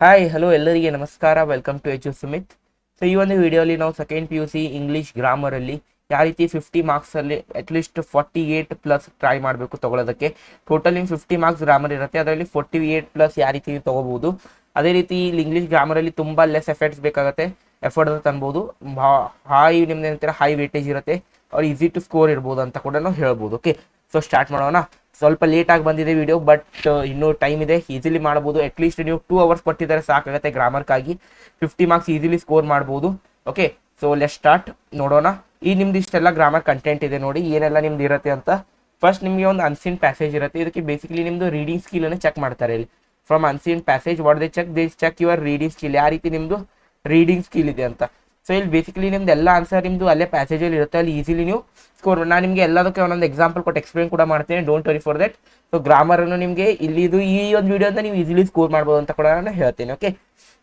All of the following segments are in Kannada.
ಹಾಯ್ ಹಲೋ ಎಲ್ಲರಿಗೆ ನಮಸ್ಕಾರ. Welcome to H Sumit. So ಈ ಒಂದು ವಿಡಿಯೋಲಿ ನಾವು second P U C English ಗ್ರಾಮರಲ್ಲಿ ಯಾವ ರೀತಿ 50 ಮಾರ್ಕ್ಸಲ್ಲಿ ಅಟ್ಲೀಸ್ಟ್ 48+ ಟ್ರೈ ಮಾಡಬೇಕು ತಗೊಳ್ಳೋದಕ್ಕೆ. ಟೋಟಲ್ ನಿಮ್ಗೆ 50 ಮಾರ್ಕ್ಸ್ ಗ್ರಾಮರ್ ಇರುತ್ತೆ, ಅದರಲ್ಲಿ 48+ ಯಾವ ರೀತಿ ತಗೋಬಹುದು. ಅದೇ ರೀತಿ ಇಲ್ಲಿ ಇಂಗ್ಲೀಷ್ ಗ್ರಾಮರಲ್ಲಿ ತುಂಬ ಲೆಸ್ ಎಫರ್ಟ್ಸ್ ಬೇಕಾಗುತ್ತೆ, ಎಫರ್ಟ್ ಅಂತ ಅನ್ಬೋದು. ಹೈ ನಿಮ್ದು ಏನಂತೀರ ಹೈ ವೇಟೇಜ್ ಇರುತ್ತೆ, ಅವ್ರು ಈಸಿ ಟು ಸ್ಕೋರ್ ಇರ್ಬೋದು ಅಂತ ಕೂಡ ನಾವು ಹೇಳ್ಬೋದು. ಓಕೆ, ಸೊ ಸ್ಟಾರ್ಟ್ ಮಾಡೋಣ. ಸ್ವಲ್ಪ ಲೇಟಾಗಿ ಬಂದಿದೆ ವಿಡಿಯೋ, ಬಟ್ ಇನ್ನೂ ಟೈಮ್ ಇದೆ, ಈಸಿಲಿ ಮಾಡ್ಬೋದು. ಅಟ್ಲೀಸ್ಟ್ ನೀವು 2 ಅವರ್ಸ್ ಕೊಟ್ಟಿದ್ದಾರೆ ಸಾಕಾಗುತ್ತೆ ಗ್ರಾಮರ್ಗಾಗಿ. 50 ಮಾರ್ಕ್ಸ್ ಈಸಿಲಿ ಸ್ಕೋರ್ ಮಾಡ್ಬೋದು. Okay, so let start. ನೋಡೋಣ ಈ ನಿಮ್ದು ಇಷ್ಟೆಲ್ಲ ಗ್ರಾಮರ್ ಕಂಟೆಂಟ್ ಇದೆ ನೋಡಿ, ಏನೆಲ್ಲ ನಿಮ್ದು ಇರುತ್ತೆ ಅಂತ. ಫಸ್ಟ್ ನಿಮಗೆ ಒಂದು ಅನ್ಸೀನ್ ಪ್ಯಾಸೇಜ್ ಇರುತ್ತೆ, ಇದಕ್ಕೆ ಬೇಸಿಕಲಿ ನಿಮ್ದು ರೀಡಿಂಗ್ ಸ್ಕಿಲ್ ಅನ್ನು ಚೆಕ್ ಮಾಡ್ತಾರೆ. ಇಲ್ಲಿ from unseen passage what they check your reading skill, ಯಾವ ರೀತಿ ನಿಮ್ದು ರೀಡಿಂಗ್ ಸ್ಕಿಲ್ ಇದೆ ಅಂತ. ಸೊ ಇಲ್ಲಿ ಬೇಸಿಕಲಿ ನಿಮ್ದು ಎಲ್ಲ ಆನ್ಸರ್ ನಿಮ್ದು ಅಲ್ಲೇ ಪ್ಯಾಸೇಜಲ್ಲಿ ಇರುತ್ತೆ, ಅಲ್ಲಿ ಈಸಿಲಿ ನೀವು ಸ್ಕೋರ್. ನಾನು ನಿಮಗೆ ಎಲ್ಲದಕ್ಕೆ ಒಂದೊಂದು ಎಕ್ಸಾಂಪಲ್ ಕೊಟ್ಟು ಎಕ್ಸ್ಪ್ಲೇನ್ ಕೂಡ ಮಾಡ್ತೇನೆ, don't worry for that. So ಗ್ರಾಮರನ್ನು ನಿಮಗೆ ಇಲ್ಲಿ ಇದು ಈ ಒಂದು ವಿಡಿಯೋದ ನೀವು ಈಸಿಲಿ ಸ್ಕೋರ್ ಮಾಡ್ಬೋದು ಅಂತ ಕೂಡ ನಾನು ಹೇಳ್ತೇನೆ. ಓಕೆ,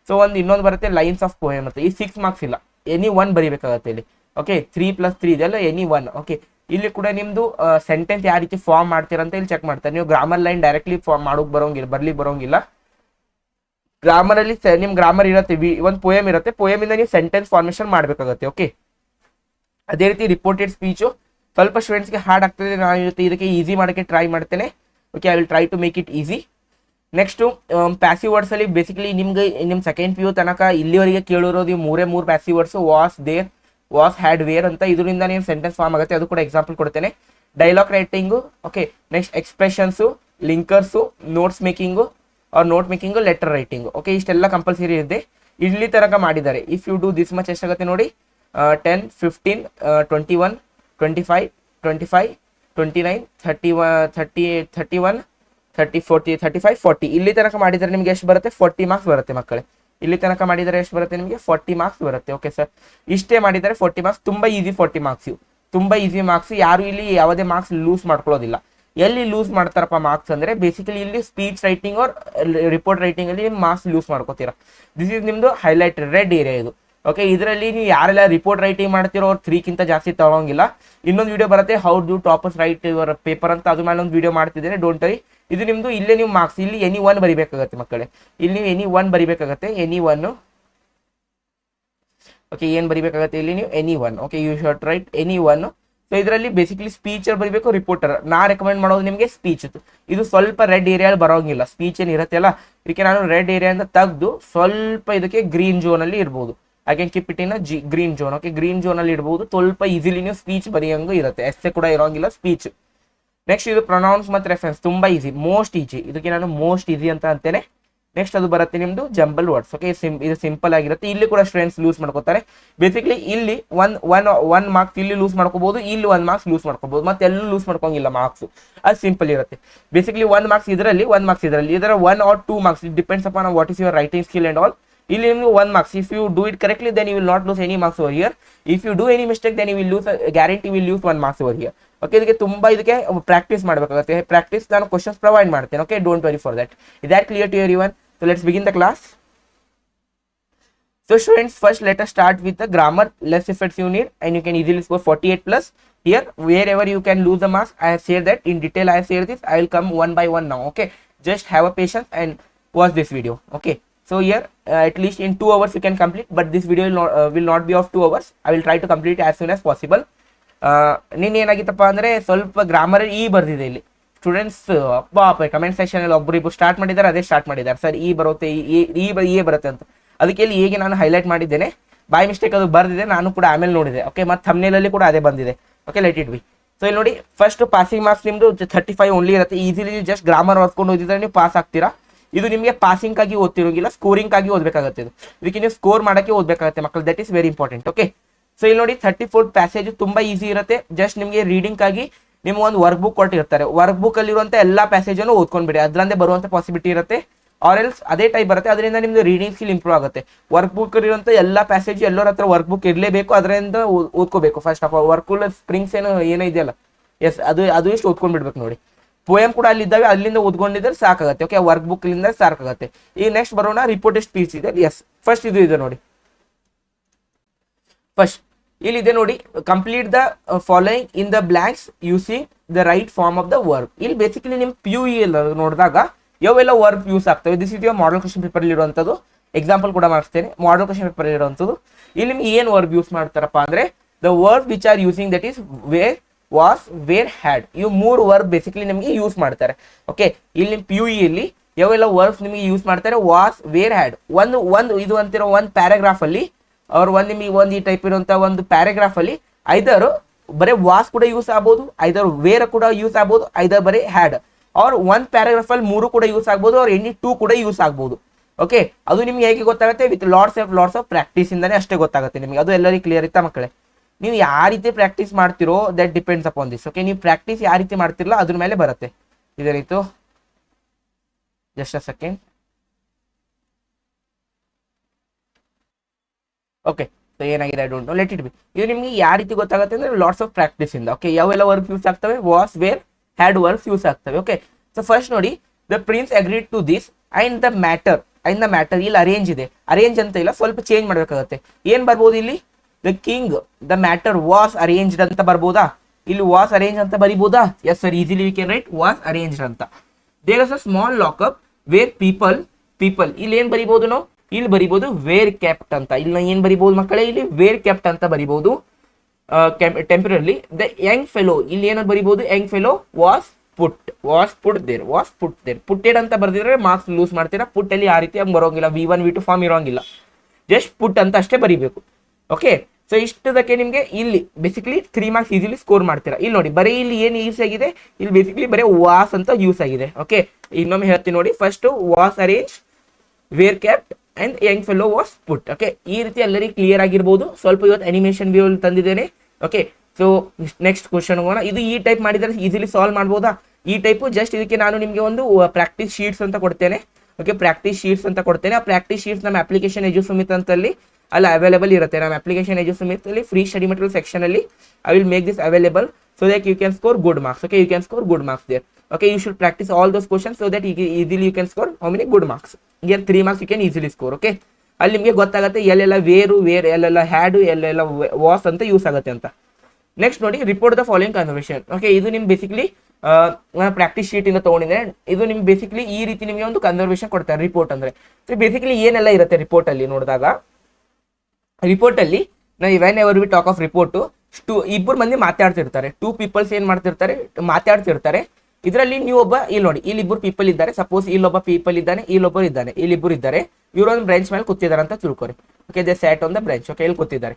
ಸೊ ಇನ್ನೊಂದು ಬರುತ್ತೆ ಲೈನ್ಸ್ ಆಫ್ ಪೋಯಮ್ ಅಂತ. ಈ 6 ಮಾರ್ಕ್ಸ್ ಇಲ್ಲ, ಎನಿ ಒನ್ ಬರಿಬೇಕಾಗುತ್ತೆ ಇಲ್ಲಿ. ಓಕೆ, 3+3 ಇದೆಲ್ಲ ಎನಿ ಒನ್. ಓಕೆ, ಇಲ್ಲಿ ಕೂಡ ನಿಮ್ದು ಸೆಂಟೆನ್ಸ್ ಯಾವ ರೀತಿ ಫಾರ್ಮ್ ಮಾಡ್ತೀರಂತ ಇಲ್ಲಿ ಚೆಕ್ ಮಾಡ್ತಾರೆ. ನೀವು ಗ್ರಾಮರ್ ಲೈನ್ ಡೈರೆಕ್ಟ್ಲಿ ಫಾರ್ಮ್ ಮಾಡೋಕೆ ಬರೋಂಗಿಲ್ಲ. ಗ್ರಾಮರ್ ಅಲ್ಲಿ ನಿಮ್ ಗ್ರಾಮರ್ ಇರುತ್ತೆ, ಒಂದು ಪೋಯಮ್ ಇರುತ್ತೆ, ಪೋಯಮ್ ಇಂದ ನೀವು ಸೆಂಟೆನ್ಸ್ ಫಾರ್ಮೇಶನ್ ಮಾಡಬೇಕಾಗುತ್ತೆ. ಓಕೆ, ಅದೇ ರೀತಿ ರಿಪೋರ್ಟೆಡ್ ಸ್ಪೀಚು ಸ್ವಲ್ಪ ಸ್ಟೂಡೆಂಟ್ಸ್ಗೆ ಹಾರ್ಡ್ ಆಗ್ತದೆ, ನಾನು ಇದಕ್ಕೆ ಈಸಿ ಮಾಡೋಕ್ಕೆ ಟ್ರೈ ಮಾಡ್ತೇನೆ. Okay, I will try to make it easy. Next passive words ಅಲ್ಲಿ ಬೇಸಿಕಲಿ ನಿಮ್ಮ ಸೆಕೆಂಡ್ ಪಿ ಯು ತನಕ ಇಲ್ಲಿವರೆಗೆ ಕೇಳಿರೋದು ಈ ಮೂರೇ passive words, was, there, was, had, were ಅಂತ. ಇದರಿಂದ ನೀವು ಸೆಂಟೆನ್ಸ್ ಫಾರ್ಮ್ ಆಗುತ್ತೆ, ಅದು ಕೂಡ ಎಕ್ಸಾಂಪಲ್ ಕೊಡ್ತೇನೆ. Dialogue writing, okay, next expressions, linkers, notes making note making, letter writing. Okay, ಇಷ್ಟೆಲ್ಲ ಕಂಪಲ್ಸರಿ ಇದೆ, ಇಲ್ಲಿ ತನಕ ಮಾಡಿದ್ದಾರೆ. If you do this much ಎಷ್ಟಾಗುತ್ತೆ ನೋಡಿ, 10, 15, 21, 25, 25, 29, 31, 30, 40, 35, 40 ಇಲ್ಲಿ ತನಕ ಮಾಡಿದರೆ ನಿಮ್ಗೆ ಎಷ್ಟು ಬರುತ್ತೆ? 40 ಮಾರ್ಕ್ಸ್ ಬರುತ್ತೆ ಮಕ್ಕಳೇ. ಇಲ್ಲಿ ತನಕ ಮಾಡಿದರೆ ಎಷ್ಟು ಬರುತ್ತೆ ನಿಮಗೆ? 40 ಮಾರ್ಕ್ಸ್ ಬರುತ್ತೆ. ಓಕೆ ಸರ್, ಇಷ್ಟೇ ಮಾಡಿದರೆ 40 ಮಾರ್ಕ್ಸ್, ತುಂಬ ಈಸಿ. 40 ಮಾರ್ಕ್ಸ್ ತುಂಬ ಈಸಿ ಮಾರ್ಕ್ಸ್, ಯಾರು ಇಲ್ಲಿ ಯಾವುದೇ ಮಾರ್ಕ್ಸ್ ಲೂಸ್ ಮಾಡ್ಕೊಳ್ಳೋದಿಲ್ಲ. ಎಲ್ಲಿ ಲೂಸ್ ಮಾಡ್ತಾರಪ್ಪ ಮಾರ್ಕ್ಸ್ ಅಂದ್ರೆ ಬೇಸಿಕಲಿ ಇಲ್ಲಿ speech writing or report writing ಅಲ್ಲಿ ನಿಮ್ಮ ಮಾರ್ಕ್ಸ್ ಲೂಸ್ ಮಾಡ್ಕೋತೀರಾ. ದಿಸ್ ಇಸ್ ನಿಮ್ದು ಹೈಲೈಟ್ ರೆಡ್ ಏರಿಯಾ ಇದು. ಓಕೆ, ಇದರಲ್ಲಿ ನೀವು ಯಾರೆಲ್ಲ ರಿಪೋರ್ಟ್ ರೈಟಿಂಗ್ ಮಾಡ್ತಿರೋ ಅವ್ರು 3ಕ್ಕಿಂತ ಜಾಸ್ತಿ ತಗೋಂಗಿಲ್ಲ. ಇನ್ನೊಂದು ವಿಡಿಯೋ ಬರುತ್ತೆ, how do toppers write your paper ಅಂತ, ಅದು ಮೇಲೆ ಒಂದು ವಿಡಿಯೋ ಮಾಡ್ತಿದ್ದೇನೆ, ಡೋಂಟ್ ವರಿ. ಇದು ನಿಮ್ದು ಇಲ್ಲೇ ನೀವು ಮಾರ್ಕ್ಸ್ ಇಲ್ಲಿ ಎನಿ ಒನ್ ಬರಿಬೇಕಾಗತ್ತೆ ಮಕ್ಕಳೇ. ಇಲ್ಲಿ ನೀವು ಎನಿ ಒನ್ ಬರಿಬೇಕಾಗತ್ತೆ, ಎನಿ ಒನ್. ಓಕೆ, ಏನು ಬರಿಬೇಕಾಗತ್ತೆ ಇಲ್ಲಿ ನೀವು? Any one. Okay, you should write any one. So ಇದರಲ್ಲಿ ಬೇಸಿಕಲಿ ಸ್ಪೀಚರ್ ಬರೀಬೇಕು, ರಿಪೋರ್ಟರ್. ನಾ ರೆಕಮೆಂಡ್ ಮಾಡೋದು ನಿಮಗೆ ಸ್ಪೀಚ್. ಇದು ಸ್ವಲ್ಪ ರೆಡ್ ಏರಿಯಲ್ಲಿ ಬರೋಂಗಿಲ್ಲ, ಸ್ಪೀಚ್ ಏನು ಇರುತ್ತೆ ಅಲ್ಲ, ಇದಕ್ಕೆ ನಾನು ರೆಡ್ ಏರಿಯಾ ಅಂತ ತೆಗೆದು ಸ್ವಲ್ಪ ಇದಕ್ಕೆ ಗ್ರೀನ್ ಝೋನ್ ಅಲ್ಲಿ ಇರ್ಬೋದು. I can keep it in green zone. Okay, green zone ಅಲ್ಲಿ ಇರ್ಬೋದು, ಸ್ವಲ್ಪ ಈಸಿಲಿ ನೀವು ಸ್ಪೀಚ್ ಬರೆಯಂಗೂ ಇರುತ್ತೆ, ಎಸ್ಸೆ ಕೂಡ ಇರೋಂಗಿಲ್ಲ, ಸ್ಪೀಚ್. ನೆಕ್ಸ್ಟ್ ಇದು ಪ್ರೊನೌನ್ಸ್ ಮತ್ತು ರೆಫರೆನ್ಸ್, ತುಂಬಾ ಈಸಿ, ಮೋಸ್ಟ್ ಈಸಿ. ಇದಕ್ಕೆ ನಾನು ಮೋಸ್ಟ್ ಈಸಿ ಅಂತ ಅಂತೇನೆ. ನೆಕ್ಸ್ಟ್ ಅದು ಬರುತ್ತೆ ನಿಮ್ದು ಜಂಬಲ್ ವರ್ಡ್ಸ್. ಓಕೆ, ಇದು ಸಿಂಪಲ್ ಆಗಿರುತ್ತೆ, ಇಲ್ಲಿ ಕೂಡ ಸ್ಟೂಡೆಂಟ್ಸ್ ಲೂಸ್ ಮಾಡ್ಕೋತಾರೆ. ಬೇಸಿಕಲಿ ಇಲ್ಲಿ ಒನ್ ಮಾರ್ಕ್ಸ್ ಇಲ್ಲಿ ಲೂಸ್ ಮಾಡ್ಕೋಬಹುದು, ಇಲ್ಲಿ 1 ಮಾರ್ಕ್ಸ್ ಲೂಸ್ ಮಾಡ್ಕೋಬಹುದು, ಮತ್ತೆ ಎಲ್ಲೂ ಲೂಸ್ ಮಾಡ್ಕೊಂಗಿಲ್ಲ ಮಾರ್ಕ್ಸ್, ಅದು ಸಿಂಪಲ್ ಇರುತ್ತೆ. ಬೇಸಿಕಲಿ 1 ಮಾರ್ಕ್ಸ್ ಇದರಲ್ಲಿ, 1 ಮಾರ್ಕ್ಸ್ ಇದರಲ್ಲಿ, ಇದರ 1 or 2 marks, it depends upon what is your writing skill and all. ಇಲ್ಲಿ ನಿಮ್ಗೆ 1 marks, if you do it correctly then you will not lose any marks over here. If you do any mistake then you will lose, guarantee will lose 1 marks over here. Okay, ಇದಕ್ಕೆ ಪ್ರಾಕ್ಟೀಸ್ ಮಾಡಬೇಕಾಗುತ್ತೆ. ಪ್ರಾಕ್ಟೀಸ್ ನಾನು ಕ್ವಶನ್ಸ್ ಪ್ರೊವೈಡ್ ಮಾಡ್ತೇನೆ. Okay, don't worry for that. Is that clear to everyone? So let's begin the class. So students, first let us start with the grammar, less efforts you need, and you can easily score 48+. Here wherever you can lose the marks, I have shared that in detail. I have shared this, I will come one by one now. Okay, just have a patience and watch this video. Okay, so here at least in 2 hours you can complete, but this video will not be of 2 hours. I will try to complete as soon as possible. ನಿನ್ನೆ ಏನಾಗಿತ್ತಪ್ಪ ಅಂದರೆ ಸ್ವಲ್ಪ ಗ್ರಾಮರ್ ಬರ್ದಿದೆ ಇಲ್ಲಿ ಸ್ಟೂಡೆಂಟ್ಸ್. ಅಪ್ಪ ಕಮೆಂಟ್ ಸೆಕ್ಷನ್ ಅಲ್ಲಿ ಒಬ್ಬರಿಬ್ಬರು ಸ್ಟಾರ್ಟ್ ಮಾಡಿದ್ದಾರೆ, ಅದೇ ಸ್ಟಾರ್ಟ್ ಮಾಡಿದ್ದಾರೆ, ಸರ್ ಬರುತ್ತೆ, ಈ ಬರುತ್ತೆ ಅಂತ. ಅದಕ್ಕೆ ಇಲ್ಲಿ ಹೇಗೆ ನಾನು ಹೈಲೈಟ್ ಮಾಡಿದ್ದೇನೆ, ಬೈ ಮಿಸ್ಟೇಕ್ ಅದು ಬರ್ದಿದೆ, ನಾನು ಕೂಡ ಆಮೇಲೆ ನೋಡಿದೆ. ಓಕೆ, ಮತ್ತು ಥಂಬ್ನೇಲಲ್ಲಿ ಕೂಡ ಅದೇ ಬಂದಿದೆ. Okay, let it B. So ಇಲ್ಲಿ ನೋಡಿ, ಫಸ್ಟ್ ಪಾಸಿಂಗ್ ಮಾರ್ಕ್ಸ್ ನಿಮ್ದು 35 ಓನ್ಲಿ ಇರುತ್ತೆ. ಈಸಿಲಿ ಜಸ್ಟ್ ಗ್ರಾಮರ್ ಓದ್ಕೊಂಡು ಓದಿದ್ರೆ ನೀವು ಪಾಸ್ ಆಗ್ತೀರಾ. ಇದು ನಿಮಗೆ ಪಾಸಿಂಗ್ ಆಗಿ ಓದ್ತಿರೋಂಗಿಲ್ಲ, ಸ್ಕೋರಿಂಗ್ ಆಗಿ ಓದಬೇಕಾಗುತ್ತೆ. ಇದಕ್ಕೆ ನೀವು ಸ್ಕೋರ್ ಮಾಡೋಕ್ಕೆ ಓದಬೇಕಾಗುತ್ತೆ ಮಕ್ಕಳು, that is very important. Okay, so ಇಲ್ಲಿ ನೋಡಿ 34 ಪ್ಯಾಸೇಜ್ ತುಂಬಾ ಈಸಿ ಇರುತ್ತೆ. ಜಸ್ಟ್ ನಿಮಗೆ ರೀಡಿಂಗ್ ಆಗಿ ನಿಮ್ಗೆ ಒಂದು ವರ್ಕ್ ಬುಕ್ ಕೊಟ್ಟಿರ್ತಾರೆ, ವರ್ಕ್ ಬುಕ್ ಅಲ್ಲಿರುವಂಥ ಎಲ್ಲ ಪ್ಯಾಸೇಜನ್ನು ಓದ್ಕೊಂಡ್ಬಿಡಿ, ಅದರಂದೇ ಬರುವಂಥ ಪಾಸಿಬಿಲಿಟಿ ಇರುತ್ತೆ. ಆರ್ ಎಲ್ಸ್ ಅದೇ ಟೈಪ್ ಬರುತ್ತೆ, ಅದರಿಂದ ನಿಮ್ದು ರೀಡಿಂಗ್ ಸ್ಕಿಲ್ ಇಂಪ್ರೂವ್ ಆಗುತ್ತೆ. ವರ್ಕ್ ಬುಕ್ ಇರುವಂಥ ಎಲ್ಲ ಪ್ಯಾಸೇಜ್ ಎಲ್ಲರ ಹತ್ರ ವರ್ಕ್ ಬುಕ್ ಇರಲೇಬೇಕು, ಅದರಿಂದ ಓದ್ಕೋಬೇಕು. First of all work springs ಏನೋ ಇದೆಯಲ್ಲ, ಎಸ್ ಅದು ಇಷ್ಟು ಓದ್ಕೊಂಡ್ಬಿಡ್ಬೇಕು ನೋಡಿ. ಪೋಯಮ್ ಕೂಡ ಅಲ್ಲಿದ್ದಾವೆ, ಅಲ್ಲಿಂದ ಓದ್ಕೊಂಡಿದ್ರೆ ಸಾಕಾಗುತ್ತೆ. ಓಕೆ, ವರ್ಕ್ ಬುಕ್ ಇಂದ ಸಾಕಾಗುತ್ತೆ. ಈಗ ನೆಕ್ಸ್ಟ್ ಬರೋಣ, ರಿಪೋರ್ಟೆಡ್ ಸ್ಪೀಚ್ ಇದೆ. ಎಸ್, ಫಸ್ಟ್ ಇದು ಇದೆ ನೋಡಿ. ಫಸ್ಟ್ ಇಲ್ಲಿದೆ ನೋಡಿ, complete the following in the blanks using the right form of the work. ಇಲ್ಲಿ ಬೇಸಿಕಲಿ ನಿಮ್ಮ PUE ಎಲ್ಲ ನೋಡಿದಾಗ ಯಾವೆಲ್ಲ ವರ್ಬ್ ಯೂಸ್ ಆಗ್ತವೆ. This is your model question paper ಇರುವಂಥದ್ದು. ಎಕ್ಸಾಂಪಲ್ ಕೂಡ ಮಾಡಿಸ್ತೇನೆ. ಮಾಡಲ್ ಕ್ವಶನ್ ಪೇಪರ್ ಇರುವಂಥದ್ದು. ಇಲ್ಲಿ ನಿಮ್ಗೆ ಏನು ವರ್ಬ್ ಯೂಸ್ ಮಾಡ್ತಾರಪ್ಪ ಅಂದ್ರೆ the verb which are using that is were, was, were, had. ಇವು 3 ವರ್ಬ್ ಬೇಸಿಕಲಿ ನಿಮಗೆ ಯೂಸ್ ಮಾಡ್ತಾರೆ. ಓಕೆ, ಇಲ್ಲಿ PUE ಅಲ್ಲಿ ಯಾವೆಲ್ಲ ವರ್ಬ್ಸ್ ನಿಮಗೆ ಯೂಸ್ ಮಾಡ್ತಾರೆ, ವಾಸ್, ವೇರ್, ಹ್ಯಾಡ್. ಒಂದು ಇದು ಅಂತಿರೋ ಒಂದು ಪ್ಯಾರಾಗ್ರಾಫ್ ಅಲ್ಲಿ ಅವ್ರು ನಿಮಗೆ ಈ ಟೈಪ್ ಇರುವಂತ ಒಂದು ಪ್ಯಾರಾಗ್ರಾಫ್ ಅಲ್ಲಿ ಐದರ್ ಬರೀ ವಾಸ್ ಕೂಡ ಯೂಸ್ ಆಗ್ಬೋದು, ಐದರ್ ವೇರ್ ಕೂಡ ಯೂಸ್ ಆಗ್ಬೋದು, ಐದರ್ ಬರೀ ಹ್ಯಾಡ್. ಅವ್ರ ಒಂದು ಪ್ಯಾರಾಗ್ರಾಫ್ ಅಲ್ಲಿ 3 ಕೂಡ ಯೂಸ್ ಆಗ್ಬೋದು, ಅವ್ರ ಎನಿ 2 ಕೂಡ ಯೂಸ್ ಆಗ್ಬೋದು. ಓಕೆ, ಅದು ನಿಮ್ಗೆ ಹೇಗೆ ಗೊತ್ತಾಗುತ್ತೆ, ವಿತ್ ಲಾಟ್ಸ್ ಆಫ್ ಪ್ರಾಕ್ಟೀಸ್ ಇಂದಾನೆ ಅಷ್ಟೇ ಗೊತ್ತಾಗುತ್ತೆ ನಿಮಗೆ. ಅದು ಎಲ್ಲರಿಗೂ ಕ್ಲಿಯರ್ ಇತ್ತಾ ಮಕ್ಕಳೇ? ನೀವು ಯಾವ ರೀತಿ ಪ್ರಾಕ್ಟೀಸ್ ಮಾಡ್ತಿರೋ that depends upon this. Okay, ನೀವು ಪ್ರಾಕ್ಟೀಸ್ ಯಾವ ರೀತಿ ಮಾಡ್ತಿರಲ್ಲ ಅದ್ರ ಮೇಲೆ ಬರುತ್ತೆ. ಇದೇನಿತ್ತು, just a second. Okay, so ಏನಾಗಿದೆ I don't know, let it be. ಇದು ನಿಮಗೆ ಯಾವ ರೀತಿ ಗೊತ್ತಾಗುತ್ತೆ ಅಂದ್ರೆ ಲಾಟ್ಸ್ ಆಫ್ ಪ್ರಾಕ್ಟೀಸ್ ಇಂದ. ಓಕೆ, ಯಾವೆಲ್ಲ ವರ್ಕ್ ಯೂಸ್ ಆಗ್ತವೆ, was, were, had words use ಆಗ್ತವೆ. ಓಕೆ, ಸೊ ಫಸ್ಟ್ ನೋಡಿ, the prince agreed to this and the matter. ಇಲ್ಲಿ ಅರೇಂಜ್ ಇದೆ, ಅರೇಂಜ್ ಅಂತ ಇಲ್ಲ, ಸ್ವಲ್ಪ ಚೇಂಜ್ ಮಾಡ್ಬೇಕಾಗತ್ತೆ. ಏನ್ ಬರ್ಬೋದು ಇಲ್ಲಿ, the king the matter was arranged ಅಂತ ಬರ್ಬೋದಾ? ಇಲ್ಲಿ ವಾಸ್ ಅರೇಂಜ್ ಅಂತ ಬರಿಬೋದಾ? Yes sir, easily we can write was arranged ಅಂತ. There is a small lockup where people. ಇಲ್ಲಿ ಏನ್ ಬರಿಬಹುದು ನಾವು, ಇಲ್ಲಿ ಬರಿಬಹುದು ವೇರ್ ಕೆಪ್ಟ್ ಅಂತ. ಇಲ್ಲಿ ಏನ್ ಬರಿಬಹುದು ಮಕ್ಕಳೇ, ಇಲ್ಲಿ ವೇರ್ ಕೆಪ್ಟ್ ಅಂತ ಬರಿಬಹುದು ಟೆಂಪರರಿ. ದ ಯಂಗ್ ಫೆಲೋ, ಇಲ್ಲಿ ಏನಾದ್ರು ಬರಿಬಹುದು, young fellow was put there. Putted ಅಂತ ಬರ್ದಿದ್ರೆ ಮಾರ್ಕ್ಸ್ ಲೂಸ್ ಮಾಡ್ತೀರಾ. ಪುಟ್ ಅಲ್ಲಿ ಆ ರೀತಿ ಬರೋಂಗಿಲ್ಲ, V1 V2 ಫಾರ್ಮ್ ಇರೋಂಗಿಲ್ಲ, ಜಸ್ಟ್ ಪುಟ್ ಅಂತ ಅಷ್ಟೇ ಬರಿಬೇಕು. ಓಕೆ, ಸೊ ಇಷ್ಟದಕ್ಕೆ ನಿಮಗೆ ಇಲ್ಲಿ ಬೇಸಿಕಲಿ 3 ಮಾರ್ಕ್ಸ್ ಈಸಿಲಿ ಸ್ಕೋರ್ ಮಾಡ್ತೀರಾ. ಇಲ್ಲಿ ನೋಡಿ, ಬರೀ ಇಲ್ಲಿ ಏನು ಯೂಸ್ ಆಗಿದೆ, ಇಲ್ಲಿ ಬೇಸಿಕಲಿ ಬರೀ ವಾಸ್ ಅಂತ ಯೂಸ್ ಆಗಿದೆ. ಓಕೆ, ಇನ್ನೊಮ್ಮೆ ಹೇಳ್ತೀನಿ ನೋಡಿ, first was arrange, were kept and young fellow was put. Okay, ಈ ರೀತಿ ಎಲ್ಲರಿಗೂ ಕ್ಲಿಯರ್ ಆಗಿರ್ಬೋದು. ಸ್ವಲ್ಪ ಇವತ್ತು ಅನಿಮೇಷನ್ ವ್ಯೂ ತಂದಿದ್ದೇನೆ. ಓಕೆ, ಸೊ ನೆಕ್ಸ್ಟ್ ಕ್ವಶನ್ ಹೋಗೋಣ. ಇದು ಈ ಟೈಪ್ ಮಾಡಿದರೆ ಈಸಿಲಿ ಸಾಲ್ವ್ ಮಾಡ್ಬೋದಾ? ಈ ಟೈಪು ಜಸ್ಟ್ ಇದಕ್ಕೆ ನಾನು ನಿಮಗೆ ಒಂದು ಪ್ರಾಕ್ಟೀಸ್ ಶೀಟ್ಸ್ ಅಂತ ಕೊಡ್ತೇನೆ. ಓಕೆ, ಪ್ರಾಕ್ಟೀಸ್ ಶೀಟ್ಸ್ ಅಂತ ಕೊಡ್ತೇನೆ. ಆ ಪ್ರಾಕ್ಟೀಸ್ ಶೀಟ್ಸ್ ನಮ್ಮ ಅಪ್ಲಿಕೇಶನ್ ಎಜುಸುಮಿತ್ ಅಂತಲ್ಲಿ ಅಲ್ಲಿ ಅವೈಲೇಬಲ್ ಇರುತ್ತೆ. ನಮ್ಮ ಅಪ್ಲಿಕೇಶನ್ ಎಜುಸುಮಿತ್ ಅಲ್ಲಿ ಫ್ರೀ ಸ್ಟಡಿ ಮೆಟೀರಿಯಲ್ ಸೆಕ್ಷನ್ ಅಲ್ಲಿ I will make this available so that you can score good marks. Okay, you can score good marks there. Okay, you should practice all those questions so that easily you can score how many good marks. Here 3 marks you can easily score. Okay, ಅಲ್ಲಿ ನಿಮಗೆ ಗೊತ್ತಾಗುತ್ತೆ ಎಲ್ಲೆಲ್ಲ ವೇರು, ಎಲ್ಲೆಲ್ಲ ಹ್ಯಾಡು, ಎಲ್ಲೆಲ್ಲ ವಾಸ್ ಅಂತ ಯೂಸ್ ಆಗುತ್ತೆ ಅಂತ. ನೆಕ್ಸ್ಟ್ ನೋಡಿ, report the following conversation. Okay, ಇದು ನಿಮ್ಗೆ ಬೇಸಿಕಲಿ ಪ್ರಾಕ್ಟೀಸ್ ಶೀಟ್ ಇಂದ ತಗೊಂಡಿದ್ರೆ ಇದು ನಿಮ್ಗೆ ಬೇಸಿಕಲಿ ಈ ರೀತಿ ನಿಮಗೆ ಒಂದು ಕನ್ವರ್ಸೇಷನ್ ಕೊಡ್ತಾರೆ. ರಿಪೋರ್ಟ್ ಅಂದ್ರೆ ಸೊ ಬೇಸಿಕಲಿ ಏನೆಲ್ಲ ಇರುತ್ತೆ ರಿಪೋರ್ಟ್ ಅಲ್ಲಿ ನೋಡಿದಾಗ, ರಿಪೋರ್ಟ್ ಅಲ್ಲಿ ನಾವು when ever we talk of report, ಇಬ್ಬರು ಮಂದಿ ಮಾತಾಡ್ತಿರ್ತಾರೆ. 2 ಪೀಪಲ್ಸ್ ಏನ್ ಮಾಡ್ತಿರ್ತಾರೆ, ಮಾತಾಡ್ತಿರ್ತಾರೆ. ಇದರಲ್ಲಿ ನೀವು ಒಬ್ಬ, ಇಲ್ಲಿ ನೋಡಿ, ಇಲ್ಲಿ ಇಬ್ಬರು ಪೀಪಲ್ ಇದ್ದಾರೆ. ಸಪೋಸ್ ಇಲ್ಲೊಬ್ಬ ಪೀಪಲ್ ಇದ್ದಾನೆ, ಇಲ್ಲೊಬ್ಬರು ಇದ್ದಾನೆ, ಇಲ್ಲಿಬ್ಬರು ಇದ್ದಾರೆ. ಇವರು ಒಂದು ಬ್ರೆಂಚ್ ಮೇಲೆ ಕೂತಿದ್ದಾರೆ ಅಂತ ತಿಳ್ಕೊರಿ. Okay, they sat on the bench. Okay, ಇಲ್ಲಿ ಕೂತಿದ್ದಾರೆ,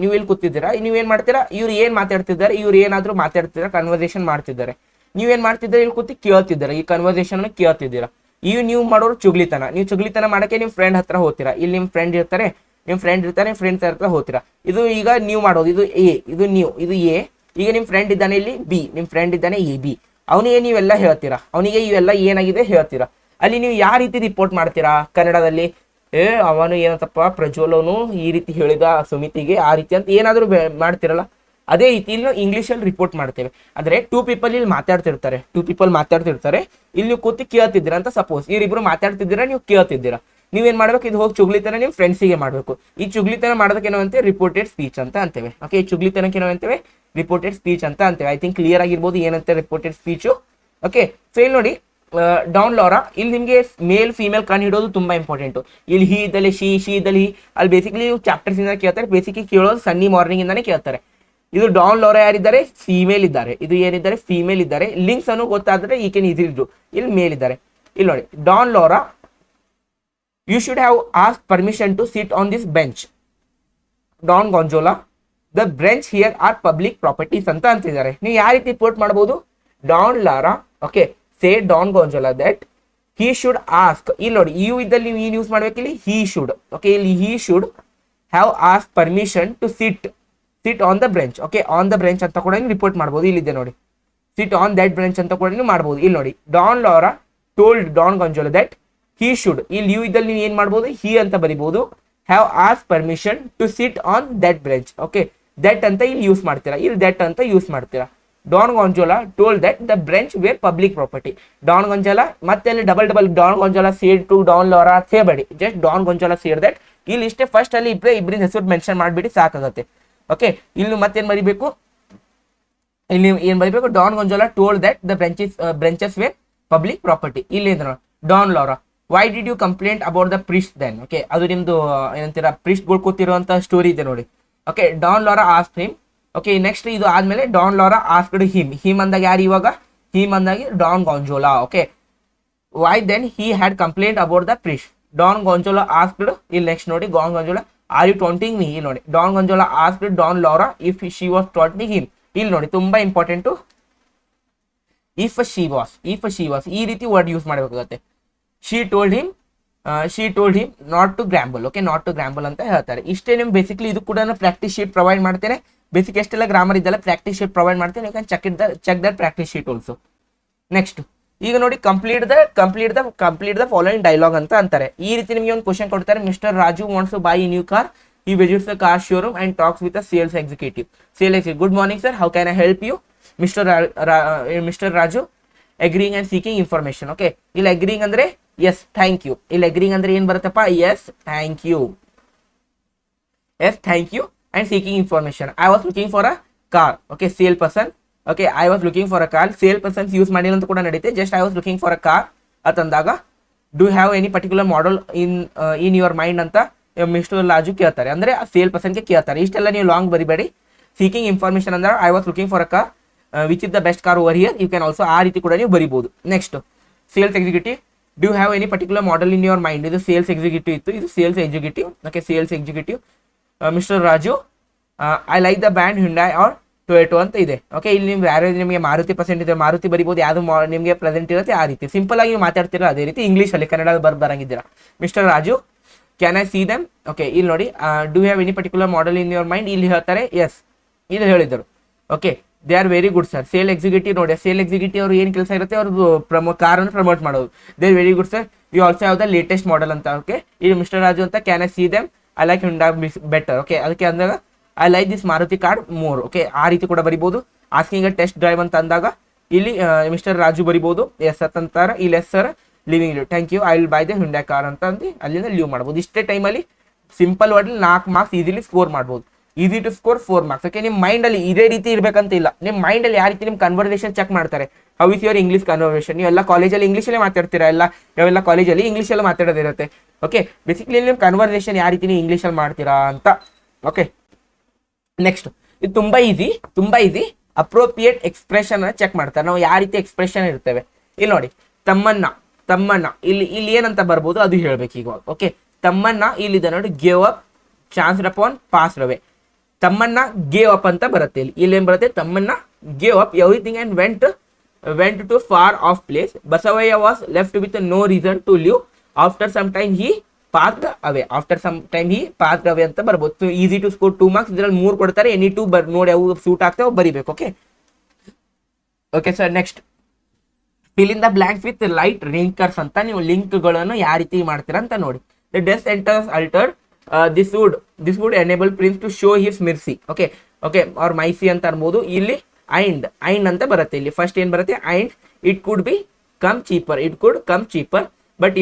ನೀವು ಇಲ್ಲಿ ಕೂತಿದ್ದೀರಾ. ನೀವೇನ್ ಮಾಡ್ತೀರಾ, ಇವ್ರು ಏನ್ ಮಾತಾಡ್ತಿದ್ದಾರೆ, ಇವ್ರು ಏನಾದ್ರು ಮಾತಾಡ್ತಿದ್ದಾರೆ, ಕನ್ವರ್ಸೇಷನ್ ಮಾಡ್ತಿದ್ದಾರೆ. ನೀವೇನ್ ಮಾಡ್ತಿದ್ದಾರೆ, ಇಲ್ಲಿ ಕೂತಿ ಕೇಳ್ತಿದ್ದಾರೆ, ಈ ಕನ್ವರ್ಸೇಷನ್ ಕೇಳ್ತಿದ್ದೀರಾ. ನೀವು ಮಾಡೋರು ಚುಗ್ಲಿತನ. ನೀವು ಚುಗ್ಲಿತನ ಮಾಡಕ್ಕೆ ನಿಮ್ಮ ಫ್ರೆಂಡ್ ಹತ್ರ ಹೋಗ್ತೀರಾ. ಇಲ್ಲಿ ನಿಮ್ಮ ಫ್ರೆಂಡ್ ಇರ್ತಾರೆ, ಫ್ರೆಂಡ್ಸ್ ಹತ್ರ ಹೋಗ್ತೀರಾ. ಇದು ಈಗ ನೀವು ಮಾಡೋದು, ಇದು ಎ, ಇದು ಎ. ಈಗ ನಿಮ್ಮ ಫ್ರೆಂಡ್ ಇದ್ದಾನೆ ಇಲ್ಲಿ ಬಿ, ನಿಮ್ಮ ಫ್ರೆಂಡ್ ಇದ್ದಾನೆ ಎ ಬಿ. ಅವನಿಗೆ ನೀವೆಲ್ಲ ಹೇಳ್ತೀರಾ, ಅವನಿಗೆ ಇವೆಲ್ಲ ಏನಾಗಿದೆ ಹೇಳ್ತೀರಾ. ಅಲ್ಲಿ ನೀವು ಯಾವ ರೀತಿ ರಿಪೋರ್ಟ್ ಮಾಡ್ತೀರಾ ಕನ್ನಡದಲ್ಲಿ, ಅವನು ಏನಂತಪ್ಪ ಪ್ರಜ್ವಲ್ ಅವನು ಈ ರೀತಿ ಹೇಳಿದ ಸುಮಿತಿಗೆ ಆ ರೀತಿ ಅಂತ ಏನಾದರೂ ಮಾಡ್ತಿರಲ್ಲ, ಅದೇ ರೀತಿ ಇಲ್ಲಿ ಇಂಗ್ಲೀಷಲ್ಲಿ ರಿಪೋರ್ಟ್ ಮಾಡ್ತೇವೆ. ಅಂದ್ರೆ 2 ಪೀಪಲ್ ಇಲ್ಲಿ ಮಾತಾಡ್ತಿರ್ತಾರೆ, ಇಲ್ಲಿ ನೀವು ಕೂತಿ ಕೇಳ್ತಿದ್ದೀರಾ ಅಂತ ಸಪೋಸ್. ಇವರಿಬ್ರು ಮಾತಾಡ್ತಿದ್ದೀರಾ, ನೀವು ಕೇಳ್ತಿದ್ದೀರಾ. ನೀವೇನ್ ಮಾಡ್ಬೇಕು, ಇದು ಹೋಗಿ ಚುಗ್ಲಿತನ ನಿಮ್ಮ ಫ್ರೆಂಡ್ಸಿಗೆ ಮಾಡ್ಬೇಕು. ಈ ಚುಗ್ಲಿತನ ಮಾಡೋದಕ್ಕೆ ಏನೋ ಅಂತೆ ರಿಪೋರ್ಟೆಡ್ ಸ್ಪೀಚ್ ಅಂತ ಅಂತೇವೆ. ಓಕೆ, ಈ ಚುಗ್ಲಿತನಕ್ಕೆ ಏನೋ ಅಂತೇವೆ ರಿಪೋರ್ಟೆಡ್ ಸ್ಪೀಚ್ ಅಂತ ಅಂತೇವೆ. ಐ ಥಿಂಕ್ ಕ್ಲಿಯರ್ ಆಗಿರ್ಬೋದು ಏನಂತೆ ರಿಪೋರ್ಟೆಡ್ ಸ್ಪೀಚು. ಓಕೆ, ಸೊ ಇಲ್ಲಿ ನೋಡಿ, ಡೌನ್ ಲಾರಾ, ಇಲ್ಲಿ ನಿಮಗೆ ಮೇಲ್ ಫೀಮೇಲ್ ಕಂಡು ಹಿಡೋದು ತುಂಬಾ ಇಂಪಾರ್ಟೆಂಟ್. ಇಲ್ಲಿ ಹಿ ಇದ್ದಲ್ಲಿ ಶಿ ಇದ್ದಲ್ಲಿ ಅಲ್ಲಿ ಬೇಸಿಕಲಿ ಚಾಪ್ಟರ್ಸ್ ಇಂದ ಕೇಳ್ತಾರೆ. ಬೇಸಿಕಲಿ ಕೇಳೋದು ಸನ್ನಿ ಮಾರ್ನಿಂಗ್ ಇಂದಾನೆ ಕೇಳ್ತಾರೆ. ಇದು ಡಾನ್ ಲಾರಾ ಯಾರಿದ್ದಾರೆ, ಫೀಮೇಲ್ ಇದ್ದಾರೆ. ಇದು ಏನಿದ್ದಾರೆ, ಫೀಮೇಲ್ ಇದ್ದಾರೆ. ಲಿಂಕ್ಸ್ ಅನ್ನು ಗೊತ್ತಾದ್ರೆ ಈ ಕೆನ್ ಈಸಿಲಿ ಡು. ಇಲ್ಲಿ ಮೇಲ್ ಇದ್ದಾರೆ. ಇಲ್ಲಿ ನೋಡಿ, Don Lara, you should have asked permission to sit on this bench. Don Gonzola, the bench here are public properties ಅಂತ ಅಂತಿದ್ದಾರೆ. ನೀವು ಯಾವ ರೀತಿ ರಿಪೋರ್ಟ್ ಮಾಡಬಹುದು, Don Laura, okay, say Don Gonzalo that he should ask. ಇಲ್ಲಿ ನೋಡಿ, ಯು ಇದ್ದಲ್ಲಿ ನೀವು ಏನು ಯೂಸ್ ಮಾಡ್ಬೇಕು, ಇಲ್ಲಿ he should. ಓಕೆ, ಇಲ್ಲಿ he should have asked permission to sit on the bench. Okay, on the bench ಅಂತ ಕೂಡ ನೀವು ರಿಪೋರ್ಟ್ ಮಾಡಬಹುದು. ಇಲ್ಲಿದೆ ನೋಡಿ, sit on that bench ಅಂತ ಕೂಡ ನೀವು ಮಾಡಬಹುದು. ಇಲ್ಲಿ ನೋಡಿ, Don Lara told Don Gonzola that he should. ಇಲ್ಲಿ ಯು ಇದ್ದಲ್ಲಿ ನೀವು ಏನ್ ಮಾಡ್ಬೋದು, he ಅಂತ ಬರಿಬಹುದು. have asked permission to sit on that bench. Okay, that ಅಂತ ಇಲ್ಲಿ ಯೂಸ್ ಮಾಡ್ತೀರಾ, ಇಲ್ಲಿ that ಅಂತ ಯೂಸ್ ಮಾಡ್ತೀರಾ. Don Gonzola told that the bench were public property. Don Gonzola ಮತ್ತೆ ಅಲ್ಲಿ double Don Gonzola said to Don Laura ಸೇಬೇಡಿ, just Don Gonzola said that. ಇಲ್ಲಿ ಇಷ್ಟೇ, ಫಸ್ಟ್ ಅಲ್ಲಿ ಇಬ್ಬರಿಂದ ಹೆಸರು ಮೆನ್ಷನ್ ಮಾಡಿಬಿಡಿ ಸಾಕಾಗುತ್ತೆ. ಓಕೆ, ಇಲ್ಲಿ ಮತ್ತೇನ್ ಬರಿಬೇಕು, ಇಲ್ಲಿ ಏನ್ ಬರಿಬೇಕು, Don Gonzola told that the branches were public property. ಇಲ್ಲಿ Don Laura, why did you complaint about the priest then. Okay, ಅದು ನಿಮ್ದು ಏನಂತೀರಾ ಪ್ರಿಸ್ಟ್ಗಳು ಕೂತಿರುವಂತ ಸ್ಟೋರಿ ಇದೆ ನೋಡಿ. Okay, Don Laura asked him. Okay, next ಇದು ಆದ್ಮೇಲೆ ಡಾನ್ ಲಾರಾ ಆಸ್ಕ್ಡ್ ಹಿಮ್ ಅಂದಾಗ ಯಾರು ಇವಾಗ, ಹಿಮ್ ಅಂದಾಗಿ Don Gonzalo. Okay, why then he had complaint about the priest. Don Gonzalo asked, ಇಲ್ಲಿ ನೆಕ್ಸ್ಟ್ ನೋಡಿ Don Gonzalo are you taunting me. ಇಲ್ಲಿ ನೋಡಿ Don Gonzalo asked Don Laura if she was taunting him. ಇಲ್ಲಿ ನೋಡಿ ತುಂಬಾ ಇಂಪಾರ್ಟೆಂಟು, ಇಫ್ ಶಿ ವಾಸ್ ಈ ರೀತಿ ವರ್ಡ್ ಯೂಸ್ ಮಾಡಬೇಕಾಗುತ್ತೆ. She told him not to grumble. Okay, not to grumble ಅಂತ ಹೇಳ್ತಾರೆ. ಇಷ್ಟೇ ನಿಮ್ಗೆ ಬೇಸಿಕ್ಲಿ. ಇದು ಕೂಡ ಪ್ರಾಕ್ಟೀಸ್ ಶೀಟ್ ಪ್ರೊವೈಡ್ ಮಾಡ್ತೇನೆ. ಬೇಸಿಕ್ ಎಷ್ಟೆಲ್ಲ ಗ್ರಾಮರ್ ಇದೆಲ್ಲ ಪ್ರಾಕ್ಟೀಸ್ ಶೀಟ್ ಪ್ರೊವೈಡ್ ಮಾಡ್ತೇನೆ. You can check that practice sheet also. Next ಈಗ ನೋಡಿ ಕಂಪ್ಲೀಟ್ ದ ಫಾಲೋಯಿಂಗ್ ಡೈಲಾಗ್ ಅಂತ ಅಂತಾರೆ. ಈ ರೀತಿ ನಿಮಗೆ ಒಂದು ಕ್ವಶನ್ ಕೊಡ್ತಾರೆ. Mister Raju wants to buy a new car. He visits the car showroom and talks with a sales executive. Good morning, sir. How can I help you? Mr. Raju agreeing and seeking information. Okay. ಇಲ್ಲಿ agreeing ಅಂದ್ರೆ yes, thank you. ಇಲ್ಲಿ agreeing ಅಂದ್ರೆ ಏನು ಬರುತ್ತಪ್ಪ? Yes, thank you. Yes, thank you. And seeking information. I was looking for a car. Okay, sale person. Okay, I was looking for a car. Sale persons use ಮಾಡಿಲ್ಲ ಅಂತ ಕೂಡ ನಡೆಯುತ್ತೆ. Just I was looking for a car ಅಂತಂದಾಗ do you have any particular model in your mind ಅಂತ ಮಿಸ್ಟರ್ ರಾಜು ಕೇಳ್ತಾರೆ. ಅಂದ್ರೆ ಸೇಲ್ ಪರ್ಸನ್ಗೆ ಕೇಳ್ತಾರೆ. ಇಷ್ಟೆಲ್ಲ ನೀವು ಲಾಂಗ್ ಬರಿಬೇಡಿ. ಸೀಕಿಂಗ್ ಇನ್ಫಾರ್ಮೇಶನ್ ಅಂದ್ರೆ I was looking for a car which is the best car over here. You can also ಆ ರೀತಿ ಕೂಡ ನೀವು ಬರಿಬಹುದು. Next sales executive, do have any particular model in your mind. ಇದು ಸೇಲ್ಸ್ ಎಕ್ಸಿಕ್ಯೂಟಿವ್ ಇತ್ತು, ಇದು sales executive. Okay, sales executive Mister Raju I like the brand Hyundai or Toyota ಅಂತ ಇದೆ. ಓಕೆ, ಇಲ್ಲಿ ನಿಮ್ಗೆ ಯಾರು ನಿಮಗೆ ಮಾರುತಿ ಪರ್ಸೆಂಟ್ ಇದೆ, ಮಾರುತಿ ಬರಿಬೋದು. ಯಾವುದು ನಿಮಗೆ ಪ್ರೆಸೆಂಟ್ ಇರುತ್ತೆ ಆ ರೀತಿ ಸಿಂಪಲ್ ಆಗಿ ನೀವು ಮಾತಾಡ್ತೀರಾ ಅದೇ ರೀತಿ ಇಂಗ್ಲೀಷಲ್ಲಿ ಕನ್ನಡ ಬರಂಗಿದ್ದೀರಾ. Mister Raju can I see them. Okay, ಇಲ್ಲಿ ನೋಡಿ do have any particular model in your mind. ಇಲ್ಲಿ ಹೇಳ್ತಾರೆ ಎಸ್, ಇಲ್ಲಿ ಹೇಳಿದರು. Okay, they are very good sir. Sale executive ನೋಡಿ, ಸೇಲ್ ಎಕ್ಸಿಕ್ಯೂಟಿವ್ ಅವ್ರು ಏನು ಕೆಲಸ ಇರುತ್ತೆ, ಅವ್ರದ್ದು ಕಾರನ್ನು ಪ್ರಮೋಟ್ ಮಾಡೋದು. They are very good sir. You also have the latest model ಅಂತ. ಓಕೆ, ಇಲ್ಲಿ ಮಿಸ್ಟರ್ ರಾಜು ಅಂತ can I see them. I like Hyundai better. Okay, ಅದಕ್ಕೆ ಅಂದಾಗ I like this Maruti car more. Okay, ಆ ರೀತಿ ಕೂಡ ಬರಿಬೋದು. ಆಸ್ಕಿಂಗ್ ಅ ಟೆಸ್ಟ್ ಡ್ರೈವ್ ಅಂತ ಅಂದಾಗ ಇಲ್ಲಿ ಮಿಸ್ಟರ್ ರಾಜು ಬರಿಬೋದು. ಎಸ್ ಅಂತಾರೆ. ಇಲ್ಲಿ yes sir living leave, thank you, I will buy the Hyundai car ಅಂತ ಅಂದು ಅಲ್ಲಿಂದ ಲೀವ್ ಮಾಡ್ಬೋದು. ಇಷ್ಟೇ ಟೈಮಲ್ಲಿ simple word 4 marks easily score ಮಾಡ್ಬೋದು. Easy to score 4 marks. Okay, ನಿಮ್ಮ ಮೈಂಡಲ್ಲಿ ಇದೇ ರೀತಿ ಇರಬೇಕಂತ ಇಲ್ಲ. ನಿಮ್ಮ ಮೈಂಡಲ್ಲಿ ಯಾವ ರೀತಿ ನಿಮ್ಮ ಕನ್ವರ್ಸೇಷನ್ ಚೆಕ್ ಮಾಡ್ತಾರೆ. How is your English conversation. ನೀವೆಲ್ಲ ಕಾಲೇಜಲ್ಲಿ ಇಂಗ್ಲೀಷಲ್ಲೇ ಮಾತಾಡ್ತೀರಾ, ನಾವೆಲ್ಲ ಕಾಲೇಜಲ್ಲಿ ಇಂಗ್ಲೀಷಲ್ಲಿ ಮಾತಾಡೋದಿರುತ್ತೆ. ಓಕೆ, ಬೇಸಿಕ್ಲಿ ನಿಮ್ಮ ಕನ್ವರ್ಸೇಷನ್ ಯಾವ ರೀತಿ ನೀವು ಇಂಗ್ಲೀಷಲ್ಲಿ ಮಾಡ್ತೀರಾ ಅಂತ. ಓಕೆ, ನೆಕ್ಸ್ಟ್ ಇದು ತುಂಬಾ ಈಸಿ. ಅಪ್ರೋಪ್ರಿಯೇಟ್ ಎಕ್ಸ್ಪ್ರೆಷನ್ ಚೆಕ್ ಮಾಡ್ತಾರೆ. ನಾವು ಯಾವ ರೀತಿ ಎಕ್ಸ್ಪ್ರೆಷನ್ ಇರ್ತೇವೆ. ಇಲ್ಲಿ ನೋಡಿ ತಮ್ಮಣ್ಣ ಇಲ್ಲಿ ಏನಂತ ಬರ್ಬೋದು ಅದು ಹೇಳ್ಬೇಕು ಈಗ. ಓಕೆ, ತಮ್ಮಣ್ಣ ಇಲ್ಲಿದೆ ನೋಡಿ, gave up chance upon pass ರವೆ. ತಮ್ಮಣ್ಣ ಗೇವ್ ಅಪ್ ಅಂತ ಬರುತ್ತೆ. ಇಲ್ಲಿ ಏನ್ ಬರುತ್ತೆ, Thammanna gave up everything and went to far off place. Basavaiah was left with no reason to live. After some time he passed away. ಅಂತ ಬರ್ಬೋದು. Easy to score 2 marks. ಇದರಲ್ಲಿ 3 ಕೊಡ್ತಾರೆ. ಎನಿ 2 ನೋಡಿ ಅವು ಸೂಟ್ ಆಗ್ತಾವೆ ಬರಿಬೇಕು. Okay sir. Next fill in the blanks with light linkers ಅಂತ. ನೀವು ಲಿಂಕ್ಗಳನ್ನು ಯಾವ ರೀತಿ ಮಾಡ್ತೀರಾ ಅಂತ ನೋಡಿ. The dissenters altered this would enable prince to show his mercy. Okay ಅವ್ರ ಮೈಸಿ ಅಂತ ಅನ್ಬೋದು. ಇಲ್ಲಿ ಐಂಡ್ ಅಂತ ಬರುತ್ತೆ. ಇಲ್ಲಿ ಫಸ್ಟ್ ಏನ್ ಬರುತ್ತೆ, and it could come cheaper but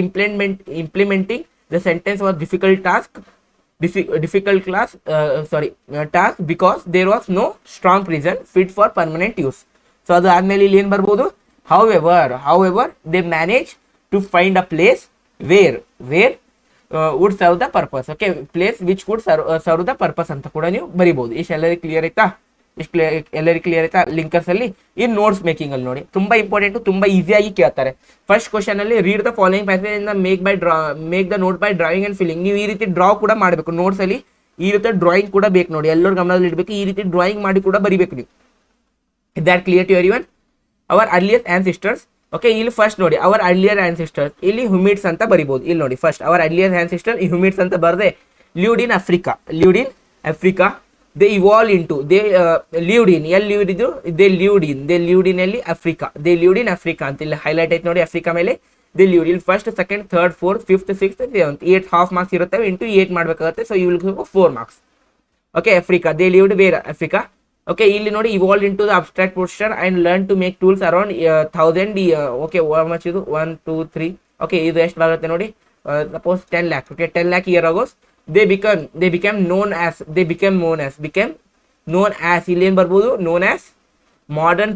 implementing the sentence was difficult task because there was no strong reason fit for permanent use. So ಅದು ಆದ್ಮೇಲೆ ಇಲ್ಲಿ ಏನ್ ಬರ್ಬೋದು, however they managed to find a place where would serve the purpose. Okay, place which could serve the purpose ಅಂತ ಕೂಡ ನೀವು ಬರಿಬಹುದು. ಇಷ್ಟು ಎಲ್ಲರಿಗೂ ಕ್ಲಿಯರ್ ಆಯ್ತಾ ಲಿಂಕರ್ಸ್ ಅಲ್ಲಿ. ಈ ನೋಟ್ಸ್ ಮೇಕಿಂಗ್ ಅಲ್ಲಿ ನೋಡಿ ತುಂಬಾ ಇಂಪಾರ್ಟೆಂಟ್, ತುಂಬಾ ಈಸಿಯಾಗಿ ಕೇಳ್ತಾರೆ. ಫಸ್ಟ್ ಕ್ವಶನ್ ಅಲ್ಲಿ read the following passage make the note by drawing and filling. ನೀವು ಈ ರೀತಿ ಡ್ರಾ ಕೂಡ ಮಾಡಬೇಕು. ನೋಟ್ಸ್ ಅಲ್ಲಿ ಈ ರೀತಿ ಡ್ರಾಯಿಂಗ್ ಕೂಡ ಬೇಕು ನೋಡಿ, ಎಲ್ಲರೂ ಗಮನದಲ್ಲಿ ಇಡಬೇಕು. ಈ ರೀತಿ ಡ್ರಾಯಿಂಗ್ ಮಾಡಿ ಕೂಡ ಬರಿಬೇಕು ನೀವು. That clear to everyone. Our earlier ancestors. Okay, ಇಲ್ಲಿ ಫಸ್ಟ್ ನೋಡಿ ಅವರ್ ಅರ್ಲಿಯರ್ ಆನ್ಸಿಸ್ಟರ್ಸ್, ಇಲ್ಲಿ ಹ್ಯೂಮಿಡ್ಸ್ ಅಂತ ಬರಿಬಹುದು. ಇಲ್ಲಿ ನೋಡಿ first our earlier ancestor hominids ಅಂತ ಬರದೆ lived in Africa. They evolved into, they lived in, they lived in ಅಲ್ಲಿ Africa. They lived in Africa ಅಂತ ಇಲ್ಲಿ ಹೈಲೈಟ್ ಆಯ್ತು ನೋಡಿ, Africa ಮೇಲೆ they lived. ಇಲ್ಲಿ first, second, third, fourth, fifth, sixth, 7th 8 half marks ಇರುತ್ತವೆ. ಇಂಟು 8 ಮಾಡಬೇಕಾಗುತ್ತೆ. So you will give 4 marks. Okay, Africa, they lived where Africa. Okay, ಇಲ್ಲಿ ನೋಡಿ evolved into the abstract posture and learned to make tools around 1000. Okay, much ಇದು 1 2 3. ಓಕೆ, ಇದು ಎಷ್ಟು ಬರುತ್ತೆ ನೋಡಿ, suppose 10 lakh. Okay, 10 lakh year ago they became known as ಇಲ್ಲಿ ಏನ್ ಬರ್ಬೋದು, known as modern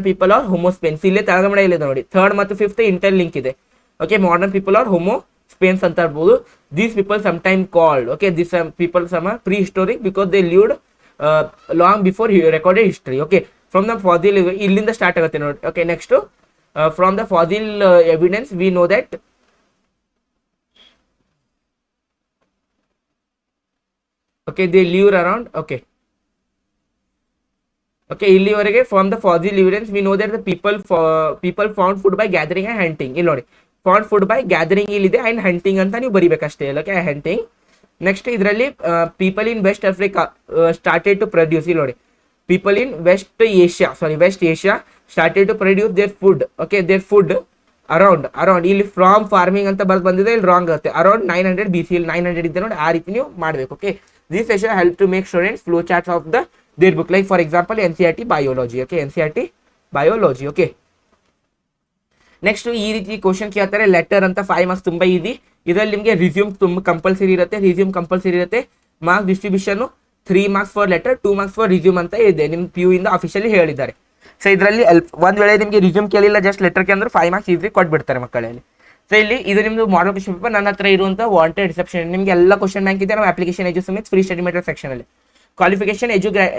people are homo sapiens, ಇಲ್ಲೇ ತೆಳಗಡೆ ಇದೆ ನೋಡಿ, ಥರ್ಡ್ ಮತ್ತು ಫಿಫ್ತ್ ಇಂಟರ್ ಲಿಂಕ್ ಇದೆ. Okay, modern people are homo sapiens ಅಂತ ಇರ್ಬೋದು. These people some time called, okay, this people some prehistoric because they lived long before recorded history. Okay, from the fossil ಇಲ್ಲಿಂದ ಸ್ಟಾರ್ಟ್ ಆಗುತ್ತೆ ನೋಡಿ. Okay, next from the fossil evidence we know that okay they live around. Okay, ಇಲ್ಲಿವರೆಗೆ from the fossil evidence we know that the people found food by gathering and hunting. ಇಲ್ಲಿ ನೋಡಿ, ಫೌಂಡ್ ಫುಡ್ ಬೈ ಗ್ಯಾದರಿಂಗ್ ಇಲ್ಲಿದೆ ಅಂಡ್ ಹಂಟಿಂಗ್ ಅಂತ ನೀವು ಬರಿಬೇಕಷ್ಟೇ. Okay, hunting. ನೆಕ್ಸ್ಟ್ ಇದರಲ್ಲಿ people in West Africa started to produce. ಇಲ್ಲಿ ನೋಡಿ, people in West Asia started to produce their food. Okay, their food around ಇಲ್ಲಿ ಫ್ರಾಮ್ ಫಾರ್ಮಿಂಗ್ ಅಂತ ಬಂದಿದೆ, ಇಲ್ಲಿ ರಾಂಗ್ ಆಗುತ್ತೆ. ಅರೌಂಡ್ 900 BC, ಇಲ್ಲಿ 900 ಇದೆ ನೋಡಿ, ಆ ರೀತಿ ನೀವು ಮಾಡಬೇಕು. Okay, this session help to make students flow charts of the their book, like for example NCERT biology. Okay, NCERT biology. Okay, next ಈ ರೀತಿ ಕ್ವಶನ್ ಕೇಳ್ತಾರೆ. ಲೆಟರ್ ಅಂತ 5 ಮಾರ್ಕ್ಸ್ ತುಂಬ ಈಸಿ. ಇದರಲ್ಲಿ ನಿಮಗೆ ರಿಸ್ಯೂಮ್ ತುಂಬ ಕಂಪಲ್ಸರಿ ಇರುತ್ತೆ. Marks distribution 3 marks for letter, 2 marks for resume ಅಂತ ಇದೆ, ನಿಮ್ಮ PU ಇಂದ ಅಫಿಷಿಯಲಿ ಹೇಳಿದ್ದಾರೆ. ಸೊ ಇದರಲ್ಲಿ ಒಂದ್ ವೇಳೆ ನಿಮಗೆ ರಿಸ್ಯೂಮ್ ಕೇಳಿಲ್ಲ, ಜಸ್ಟ್ ಲೆಟರ್ ಕೆ ಅಂದ್ರೆ 5 ಮಾರ್ಕ್ಸ್ ಈಸಿ ಕೊಟ್ಬಿಡ್ತಾರೆ ಮಕ್ಕಳಲ್ಲಿ. ಸೊ ಇಲ್ಲಿ ಇದು ನಿಮ್ದು ಮಾಡಲ್ ಕ್ವಶನ್ ಪೇಪರ್. ನನ್ನ ಹತ್ರ ಇರುವಂತ ವಾಂಟೆಡ್ ರಿಸೆಪ್ಷನ್ ನಿಮಗೆ ಎಲ್ಲ ಕ್ವಶನ್ ಬ್ಯಾಂಕ್ ಇದೆ ನಮ್ಮ ಅಪ್ಲಿಕೇಶನ್ ಎಜು ಸಮೇತ ಫ್ರೀ ಸ್ಟಡಿ ಮೆಟೀರಿಯಲ್ ಸೆಕ್ಷನ್ ಅಲ್ಲಿ. Qualification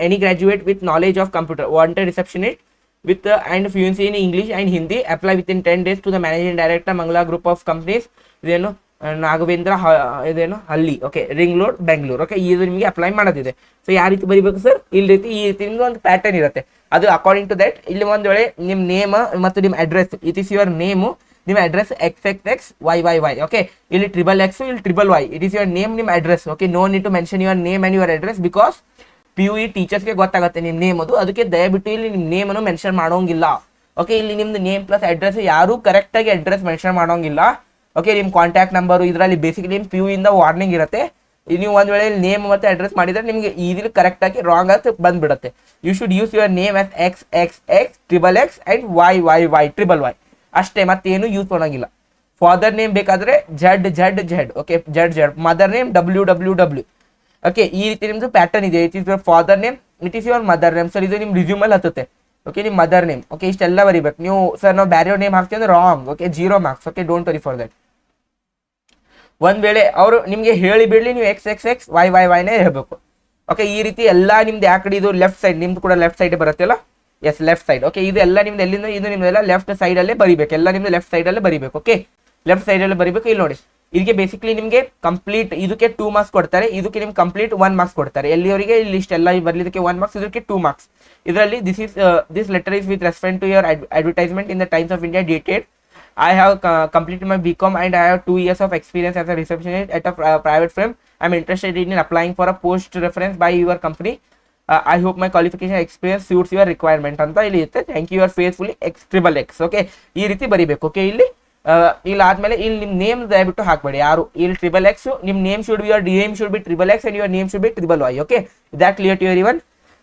any graduate with knowledge of computer, wanted receptionist with and fluency in English and Hindi, apply within 10 days to the managing director Mangala group of companies, ಇದೇನು ನಾಗವೇಂದ್ರ ಇದೇನು ಹಳ್ಳಿ. Okay, ring road Bengaluru. Okay, ಇದು ನಿಮಗೆ ಅಪ್ಲೈ ಮಾಡೋದಿದೆ. ಸೊ ಯಾವ ರೀತಿ ಬರೀಬೇಕು ಸರ್, ಈ ರೀತಿ ನಿಮ್ಗೆ ಒಂದು ಪ್ಯಾಟರ್ನ್ ಇರುತ್ತೆ. ಅದು ಅಕಾರ್ಡಿಂಗ್ ಟು ದಟ್ ಇಲ್ಲಿ ಒಂದು ವೇಳೆ ನಿಮ್ಮ ನೇಮ್ ಮತ್ತು ನಿಮ್ಮ address, it is your name, ನಿಮ್ಮ ಅಡ್ರೆಸ್ XXXYYY. ಓಕೆ, ಇಲ್ಲಿ XXX, ಇಲ್ಲಿ XXY, it is your name, ನಿಮ್ಮ address. Okay, no need to mention your name and your address because PUE ಟೀಚರ್ಸ್ಗೆ ಗೊತ್ತಾಗುತ್ತೆ ನಿಮ್ಮ ನೇಮ್ ಅದು, ಅದಕ್ಕೆ ದಯವಿಟ್ಟು ಇಲ್ಲಿ ನಿಮ್ಮ ನೇಮನ್ನು ಮೆನ್ಷನ್ ಮಾಡೋಂಗಿಲ್ಲ. ಓಕೆ, ಇಲ್ಲಿ ನಿಮ್ದು ನೇಮ್ ಪ್ಲಸ್ ಅಡ್ರೆಸ್ ಯಾರು ಕರೆಕ್ಟಾಗಿ ಅಡ್ರೆಸ್ ಮೆನ್ಷನ್ ಮಾಡೋಂಗಿಲ್ಲ. ಓಕೆ, ನಿಮ್ಮ ಕಾಂಟ್ಯಾಕ್ಟ್ ನಂಬರು ಇದರಲ್ಲಿ ಬೇಸಿಕಲಿ ನಿಮ್ಮ PUE ಇಂದ ವಾರ್ನಿಂಗ್ ಇರುತ್ತೆ. ನೀವು ಒಂದು ವೇಳೆ ನೇಮ್ ಮತ್ತು ಅಡ್ರೆಸ್ ಮಾಡಿದರೆ ನಿಮಗೆ ಈಸಿಲಿ ಕರೆಕ್ಟಾಗಿ ರಾಂಗ್ ಅಂತ ಬಂದ್ಬಿಡುತ್ತೆ. You should use your name as XXX XXX and YYY XXY ಅಷ್ಟೇ, ಮತ್ತೇನು ಯೂಸ್ ಮಾಡೋಂಗಿಲ್ಲ. ಫಾದರ್ ನೇಮ್ ಬೇಕಾದರೆ Z. Okay, Z. Mother name WWW. Okay, ಈ ರೀತಿ ನಿಮ್ದು ಪ್ಯಾಟರ್ನ್ ಇದೆ. It is your father name, it is your mother name. Sir ಇದು ನಿಮ್ಮ ರಿಸ್ಯೂಮಲ್ಲಿ ಹತ್ತುತ್ತೆ. ಓಕೆ, ನಿಮ್ಮ ಮದರ್ ನೇಮ್. ಓಕೆ, ಇಷ್ಟೆಲ್ಲ ಬರೀಬೇಕು ನೀವು. ಸರ್ ನಾವು ಬ್ಯಾರೆ ನೇಮ್ ಹಾಕ್ತೀವಿ ಅಂದ್ರೆ wrong. Okay, 0 marks. Okay, don't worry for that. ಒಂದ್ ವೇಳೆ ಅವರು ನಿಮಗೆ ಹೇಳಿ ಬಿಡ್ಲಿ, ನೀವು XXXYYYನೇ ಹೇಳ್ಬೇಕು. ಓಕೆ, ಈ ರೀತಿ ಎಲ್ಲ ನಿಮ್ದು ಯಾಕಡೆ ಇದು ಲೆಫ್ಟ್ ಸೈಡ್, ನಿಮ್ದು ಕೂಡ ಲೆಫ್ಟ್ ಸೈಡ್ ಬರುತ್ತಲ್ಲ. Yes, left side. ಓಕೆ, ಇದು ಎಲ್ಲ ನಿಮ್ದು ಎಲ್ಲಿಂದ ಇದು ನಿಮ್ದೆಲ್ಲ ಲೆಫ್ಟ್ ಸೈಡಲ್ಲೇ ಬರೀಬೇಕು. ಎಲ್ಲ ನಿಮ್ದು ಲೆಫ್ಟ್ ಸೈಡಲ್ಲೇ ಬರೀಬೇಕು. ಓಕೆ, ಲೆಫ್ಟ್ ಸೈಡಲ್ಲೇ ಬರೀಬೇಕು. ಇಲ್ಲಿ ನೋಡಿ, ಇದಕ್ಕೆ ಬೇಸಿಕಲಿ ನಿಮಗೆ ಕಂಪ್ಲೀಟ್ ಇದಕ್ಕೆ 2 ಮಾರ್ಕ್ಸ್ ಕೊಡ್ತಾರೆ, ಇದಕ್ಕೆ ನಿಮ್ಗೆ ಕಂಪ್ಲೀಟ್ 1 ಮಾರ್ಕ್ಸ್ ಕೊಡ್ತಾರೆ. ಎಲ್ಲಿವರೆಗೆ ಇಲ್ಲಿ ಇಷ್ಟೆಲ್ಲ ಬರ್ಲಿದಕ್ಕೆ 1 ಮಾರ್ಕ್ಸ್, ಇದಕ್ಕೆ 2 ಮಾರ್ಕ್ಸ್. ಇದರಲ್ಲಿ this letter is with respect to your advertisement in the Times of India dated. I have completed my BCom and I have 2 years of experience as a receptionist at a private firm. I am interested in applying for a post reference by your company. I hope my qualification experience suits your requirement ಅಂತ ಇಲ್ಲಿ ಇರುತ್ತೆ. Thank you your faithfully XXX. Okay, ಈ ರೀತಿ ಬರೀಬೇಕು. ಓಕೆ, ಇಲ್ಲಿ ಆದ್ಮೇಲೆ ಇಲ್ಲಿ ನಿಮ್ಮ ನೇಮ್ ದಯವಿಟ್ಟು ಹಾಕಬೇಡಿ ಯಾರು. ಇಲ್ಲಿ XXX, ನಿಮ್ಮ name should be, your name should be XXX and your name should be XXY. Okay, that clear to everyone?